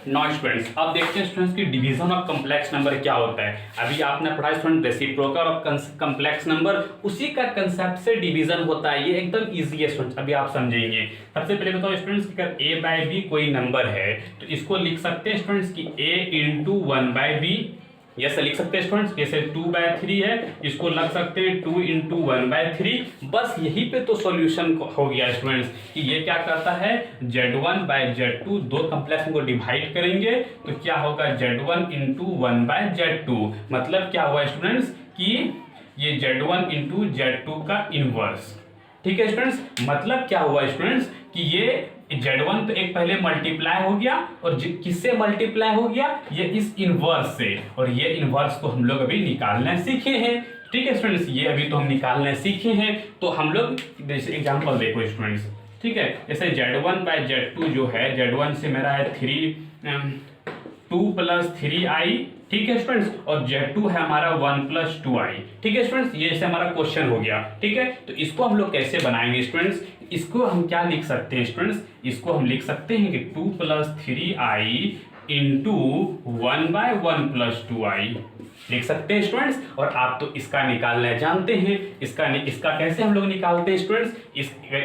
नॉट स्टूडेंट्स, अब देखते हैं स्टूडेंट्स की डिवीजन ऑफ कॉम्प्लेक्स नंबर क्या होता है। अभी आपने पढ़ा student reciprocal of complex number, उसी का कंसेप्ट से डिवीजन होता है। ये एकदम इजी है स्टूडेंट्स, अभी आप समझेंगे। सबसे पहले बताओ स्टूडेंट्स कि अगर a बाय b कोई नंबर है तो इसको लिख सकते हैं स्टूडेंट्स कि a इंटू 1 बाय b, ऐसे लिख सकते हैं स्टूडेंट्स। जैसे 2/3 है, इसको लग सकते हैं 2 इंटू 1/3। बस यही पे तो सॉल्यूशन हो गया स्टूडेंट्स कि ये क्या करता है, Z1 बाय Z2, दो कॉम्प्लेक्स को डिवाइड करेंगे तो क्या होगा Z1 इंटू 1/Z2। मतलब क्या हुआ स्टूडेंट्स कि ये Z1 इंटू Z2 का इनवर्स। ठीक है स्टूडेंट्स, मतलब क्या हुआ स्टूडेंट्स कि ये Z1 तो एक पहले मल्टीप्लाई हो गया, और किससे मल्टीप्लाई हो गया, ये इस इनवर्स से, और ये इनवर्स तो हम लोग अभी निकालना सीखे हैं। ठीक है स्टूडेंट्स, ये अभी तो हम निकालना सीखे हैं। तो हम लोग जैसे एग्जांपल देखो स्टूडेंट्स, ठीक है, जैसे Z1 बाय Z2 जो है, Z1 से मेरा है 2 + 3i। ठीक है स्टूडेंट्स, और Z2 है हमारा 1 + 2i। ठीक है स्टूडेंट्स, ये से हमारा क्वेश्चन हो गया। ठीक है, तो इसको हम लोग कैसे बनाएंगे स्टूडेंट्स, इसको हम क्या लिख सकते हैं स्टूडेंट्स, इसको हम लिख सकते हैं कि 2 + 3i इंटू 1/1 + 2i लिख सकते हैं स्टूडेंट्स। और आप तो इसका निकालना जानते हैं, इसका कैसे हम लोग निकालते हैं स्टूडेंट्स,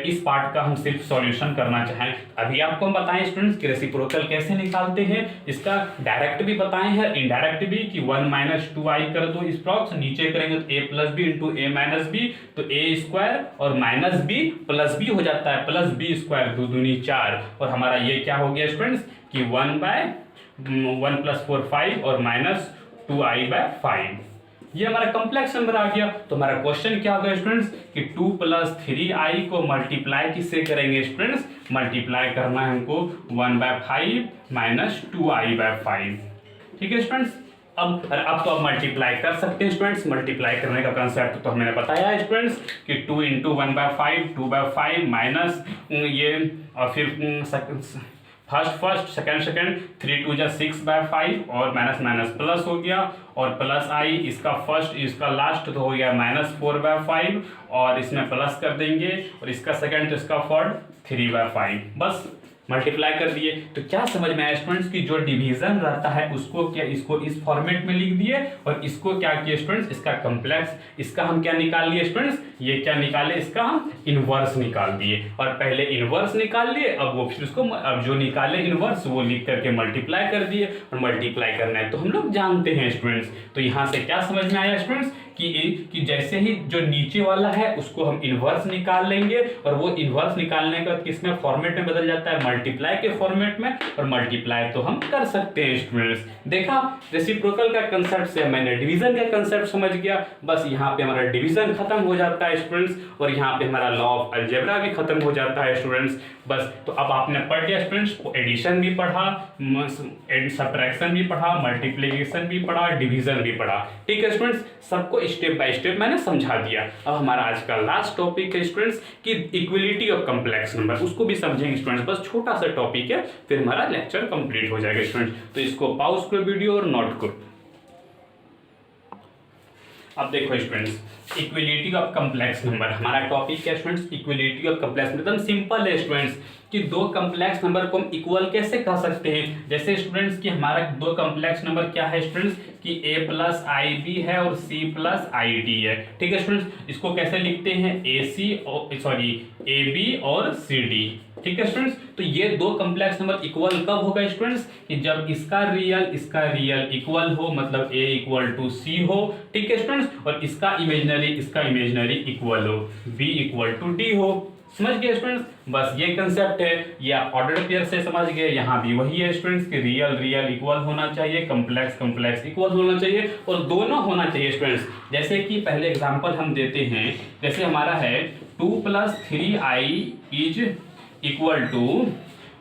इस पार्ट का हम सिर्फ सॉल्यूशन करना चाहें अभी आपको हम बताएं स्टूडेंट्स कि रेसिप्रोकल कैसे निकालते हैं। इसका डायरेक्ट भी बताएं हैं, इनडायरेक्ट भी, कि 1 - 2i कर दो इस प्रॉक्स, नीचे करेंगे तो a + b into a - b, तो a² और -b + b हो जाता है, +b², 2 दूनी 4, और हमारा ये क्या हो गया स्टूडेंट्स कि 1 + 4 5 और -2i/5। ये हमारा कॉम्प्लेक्स नंबर आ गया। तो हमारा क्वेश्चन क्या होगा स्टूडेंट्स कि 2 + 3i को मल्टीप्लाई किससे करेंगे स्टूडेंट्स, मल्टीप्लाई करना है हमको 1/5 - 2i/5। ठीक है स्टूडेंट्स, अब तो आप मल्टीप्लाई कर सकते हैं स्टूडेंट्स। मल्टीप्लाई करने का कंसेप्ट तो हमने बताया है स्टूडेंट्स कि 2 इंटू 1/5 2/5 माइनस ये, और फिर फर्स्ट सेकंड 3 × 2 = 6/5 और माइनस प्लस हो गया, और प्लस आई, इसका फर्स्ट इसका लास्ट तो हो गया -4/5, और इसमें प्लस कर देंगे, और इसका सेकंड तो इसका फोर्थ 3/5। बस मल्टीप्लाई कर दिए। तो क्या समझ में आया स्टूडेंट्स की जो डिवीजन रहता है उसको क्या, इसको इस फॉर्मेट में लिख दिए, और इसको क्या किए स्टूडेंट्स, इसका कॉम्प्लेक्स, इसका हम क्या निकाल लिए स्टूडेंट्स, ये क्या निकाले, इसका हम इनवर्स निकाल दिए। और पहले इनवर्स निकाल लिए, अब वो फिर उसको, अब जो निकाले इनवर्स वो लिख करके मल्टीप्लाई कर दिए, और मल्टीप्लाई करना है तो हम लोग जानते हैं स्टूडेंट्स। तो यहाँ से क्या समझ में आया स्टूडेंट्स कि जैसे ही जो नीचे वाला है उसको हम इनवर्स निकाल लेंगे, और वो इनवर्स निकालने का किसमें फॉर्मेट में बदल जाता है, मल्टीप्लाई के फॉर्मेट में, और मल्टीप्लाई तो हम कर सकते हैं स्टूडेंट्स। देखा, रेसिप्रोकल का कंसेप्ट से मैंने डिवीजन का कंसेप्ट समझ गया। बस यहाँ पे हमारा डिवीजन खत्म हो जाता है स्टूडेंट्स, और यहाँ पे हमारा लॉ ऑफ अलजेब्रा भी खत्म हो जाता है स्टूडेंट्स। बस तो अब आपने पढ़ लिया स्टूडेंट्स, एडिशन भी पढ़ा, सब्ट्रैक्शन भी पढ़ा, मल्टीप्लिकेशन भी पढ़ा, डिवीजन भी पढ़ा। ठीक है स्टूडेंट्स, सबको स्टेप बाय स्टेप मैंने समझा दिया। अब हमारा आज का लास्ट टॉपिक है स्टूडेंट्स कि इक्वलिटी ऑफ कॉम्प्लेक्स नंबर, उसको भी समझेंगे स्टूडेंट्स। बस छोटा सा टॉपिक है, फिर हमारा लेक्चर कंप्लीट हो जाएगा स्टूडेंट्स। तो इसको पॉज करो वीडियो और नोट करो। अब देखो students, equality of complex number हमारा टॉपिक क्या students, equality of complex number. एकदम सिंपल है स्टूडेंट्स कि दो कॉम्प्लेक्स नंबर को हम इक्वल कैसे कह सकते हैं। जैसे स्टूडेंट्स कि हमारा दो कॉम्प्लेक्स नंबर क्या है स्टूडेंट्स कि a + ib है और c + id है। ठीक है स्टूडेंट्स, इसको कैसे लिखते हैं, ab और cd। ठीक है स्टूडेंट्स, तो ये दो कॉम्प्लेक्स नंबर इक्वल कब होगा स्टूडेंट्स कि जब इसका रियल इक्वल हो, मतलब a = c हो। ठीक है स्टूडेंट्स, और इसका इमेजिनरी इक्वल हो, b = d हो। समझ गए स्टूडेंट्स, बस ये कंसेप्ट है। ये आप ऑर्डर पेयर से समझ गए, यहाँ भी वही है स्टूडेंट्स कि रियल इक्वल होना चाहिए, कॉम्प्लेक्स इक्वल होना चाहिए, और दोनों होना चाहिए स्टूडेंट्स। जैसे कि पहले एग्जांपल हम देते हैं, जैसे हमारा है 2 + 3i =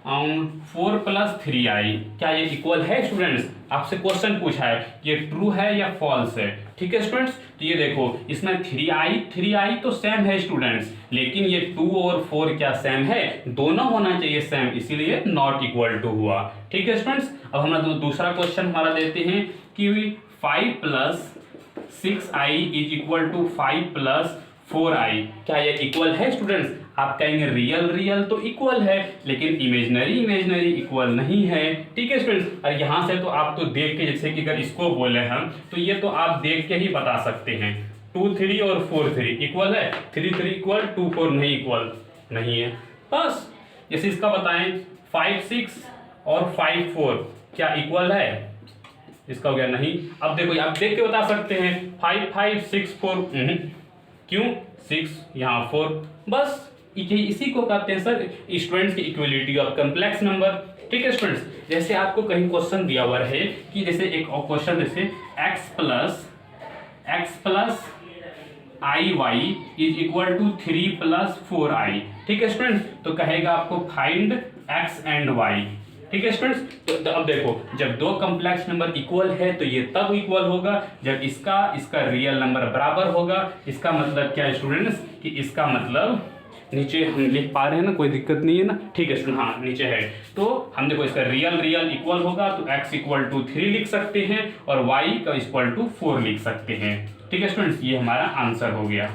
4 प्लस 3i, क्या ये इक्वल है स्टूडेंट्स? आपसे क्वेश्चन पूछा है, ये ट्रू है या फॉल्स है? ठीक है स्टूडेंट्स, तो ये देखो इसमें 3i तो सेम है स्टूडेंट्स, लेकिन ये 2 और 4 क्या सेम है? दोनों होना चाहिए सेम, इसीलिए नॉट इक्वल टू हुआ। ठीक है स्टूडेंट्स, अब हम दूसरा क्वेश्चन हमारा देते हैं कि 5 plus 6i is equal to 5 plus 4i, क्या ये इक्वल है स्टूडेंट्स? आप कहेंगे रियल तो इक्वल है, लेकिन इमेजनरी इक्वल नहीं है। ठीक है स्टूडेंट्स, और यहाँ से तो आप तो देख के, जैसे कि अगर इसको बोले हम, तो ये तो आप देख के ही बता सकते हैं 2 3 और 4 3 इक्वल है, 3 3 इक्वल, 2 4 नहीं इक्वल नहीं है। बस जैसे इसका बताएं 5 6 और 5 4 क्या इक्वल है? इसका हो गया नहीं। अब देखो आप देख के बता सकते हैं 5 5 6 4, क्यों 6 यहाँ 4, बस इसी को कहते हैं सर स्टूडेंट्स की इक्वलिटी ऑफ कॉम्प्लेक्स नंबर। ठीक है स्टूडेंट्स, जैसे आपको कहीं क्वेश्चन दिया हुआ है कि जैसे एक क्वेश्चन जैसे x plus i y is equal to 3 plus 4i। ठीक है स्टूडेंट्स, तो कहेगा आपको फाइंड x एंड y। ठीक है स्टूडेंट्स, तो अब देखो जब दो कॉम्प्लेक्स नंबर इक्वल है तो ये तब इक्वल होगा जब इसका रियल नंबर बराबर होगा। इसका मतलब क्या है स्टूडेंट्स कि इसका मतलब नीचे हम लिख पा रहे हैं ना, कोई दिक्कत नहीं है ना? ठीक है स्टूडेंट, हाँ नीचे है, तो हम देखो इसका रियल इक्वल होगा तो x इक्वल टू 3 लिख सकते हैं और y का इक्वल टू 4 लिख सकते हैं। ठीक है स्टूडेंट्स, ये हमारा आंसर हो गया।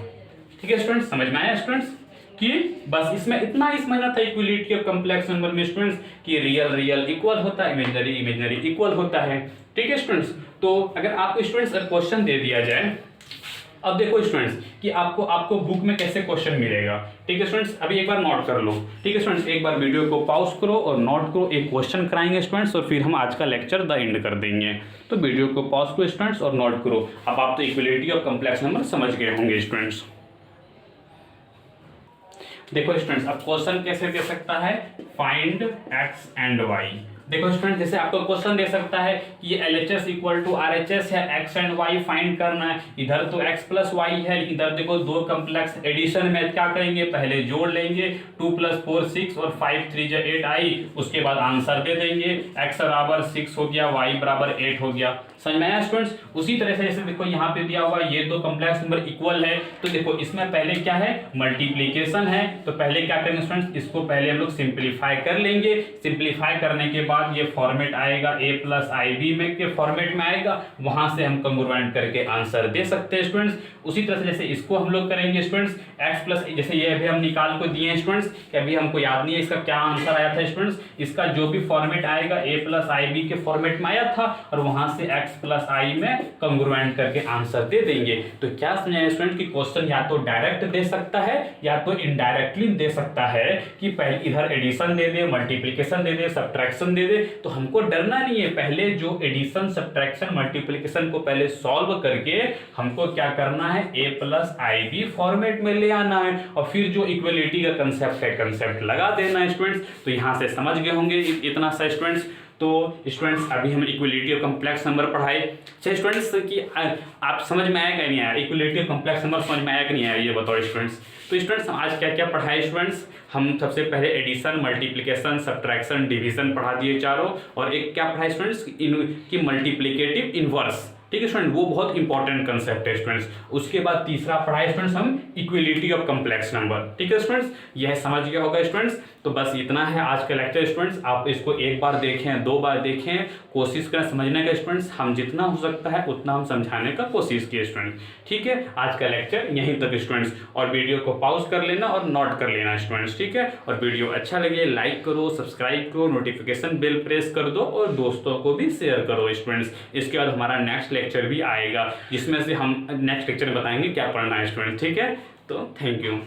ठीक है स्टूडेंट्स, समझ में आया स्टूडेंट्स कि बस इसमें इतना ही समझना था इक्वलिटी ऑफ कॉम्प्लेक्स नंबर में स्टूडेंट्स कि रियल इक्वल होता है, इमेजनरी इक्वल होता है। ठीक है स्टूडेंट्स, तो अगर आपको स्टूडेंट्स क्वेश्चन दे दिया जाए, अब देखो स्टूडेंट्स कि आपको बुक में कैसे क्वेश्चन मिलेगा। ठीक है स्टूडेंट्स, अभी एक बार नोट कर लो। ठीक है स्टूडेंट्स, एक बार वीडियो को पॉज करो और नोट करो, एक क्वेश्चन कराएंगे स्टूडेंट्स और फिर हम आज का लेक्चर द एंड कर देंगे। तो वीडियो को पॉज करो स्टूडेंट्स और नोट करो। अब आप तो इक्वलिटी ऑफ कॉम्प्लेक्स नंबर समझ गए होंगे स्टूडेंट्स। देखो स्टूडेंट्स, अब क्वेश्चन कैसे दे सकता है, फाइंड x एंड y। देखो स्टूडेंट, जैसे आपको क्वेश्चन दे सकता है कि ये LHS इक्वल टू RHS है, x एंड y फाइंड करना है। इधर तो x प्लस y है, लेकिन इधर देखो दो कॉम्प्लेक्स एडिशन में क्या करेंगे, पहले जोड़ लेंगे 2 प्लस 4 6 और 5 3 8i, उसके बाद आंसर दे देंगे x बराबर 6 हो गया, y बराबर 8 हो गया। समझ में आया स्टूडेंट्स? उसी तरह से जैसे देखो यहाँ पे दिया हुआ ये दो कॉम्प्लेक्स नंबर इक्वल है, तो देखो इसमें पहले क्या है, मल्टीप्लीकेशन है, तो पहले क्या करेंगे स्टूडेंट्स, इसको पहले हम लोग सिंप्लीफाई कर लेंगे। सिंप्लीफाई करने के बाद ये फॉर्मेट आएगा a प्लस आई बी में के फॉर्मेट में आएगा, वहां से हम कंग्रुएंट करके आंसर दे सकते हैं स्टूडेंट्स। उसी तरह से जैसे इसको हम लोग करेंगे स्टूडेंट्स x प्लस, जैसे ये अभी हम निकाल को दिए हैं स्टूडेंट्स, कि अभी हमको याद नहीं है इसका क्या आंसर आया था स्टूडेंट्स। इसका जो भी फॉर्मेट आएगा a प्लस आई बी के फॉर्मेट में आया था और वहां से x प्लस आई में कंग्रुएंट करके आंसर दे देंगे। तो क्या समझाया स्टूडेंट कि क्वेश्चन या तो डायरेक्ट दे सकता है या तो इनडायरेक्टली दे सकता है, कि पहले इधर एडिशन दे दे, मल्टीप्लिकेशन दे दे, सब्ट्रैक्शन दे दे, तो हमको डरना नहीं है। पहले जो एडिशन सब्ट्रैक्शन मल्टीप्लिकेशन को पहले सॉल्व करके हमको क्या करना है, a plus i b format में ले आना है और फिर जो इक्वलिटी का कंसेप्ट है, कंसेप्ट लगा देना है स्टूडेंट्स। तो यहां से समझ गए होंगे इतना सा स्टूडेंट्स। तो स्टूडेंट्स अभी हम इक्वलिटी ऑफ कॉम्प्लेक्स नंबर पढ़ाए। अच्छा स्टूडेंट्स कि आप समझ में आया कि नहीं आया, इक्वलिटी ऑफ कॉम्प्लेक्स नंबर समझ में आया कि नहीं आया, ये बताओ स्टूडेंट्स। तो स्टूडेंट्स आज क्या क्या पढ़ाए स्टूडेंट्स, हम सबसे पहले एडिशन, मल्टीप्लिकेशन, सब्ट्रैक्शन, डिवीजन पढ़ा दिए चारों, और एक क्या पढ़ाए स्टूडेंट्स की मल्टीप्लिकेटिव इनवर्स। ठीक है स्टूडेंट, वो बहुत इंपॉर्टेंट कंसेप्ट है स्टूडेंट्स। उसके बाद तीसरा पढ़ाए स्टूडेंट्स हम इक्वलिटी ऑफ कॉम्प्लेक्स नंबर। ठीक है स्टूडेंट्स, यह समझ गया होगा स्टूडेंट्स। तो बस इतना है आज का लेक्चर स्टूडेंट्स। आप इसको एक बार देखें, 2 बार देखें, कोशिश करें समझने का स्टूडेंट्स। हम जितना हो सकता है उतना हम समझाने का कोशिश किए स्टूडेंट्स। ठीक है, आज का लेक्चर यहीं तक स्टूडेंट्स, और वीडियो को पॉज कर लेना और नोट कर लेना स्टूडेंट्स। ठीक है, और वीडियो अच्छा लगे लाइक करो, सब्सक्राइब करो, नोटिफिकेशन बेल प्रेस कर दो और दोस्तों को भी शेयर करो स्टूडेंट्स। इसके बाद हमारा नेक्स्ट लेक्चर भी आएगा, जिसमें से हम नेक्स्ट लेक्चर में बताएंगे क्या पढ़ना है स्टूडेंट्स। ठीक है, तो थैंक यू।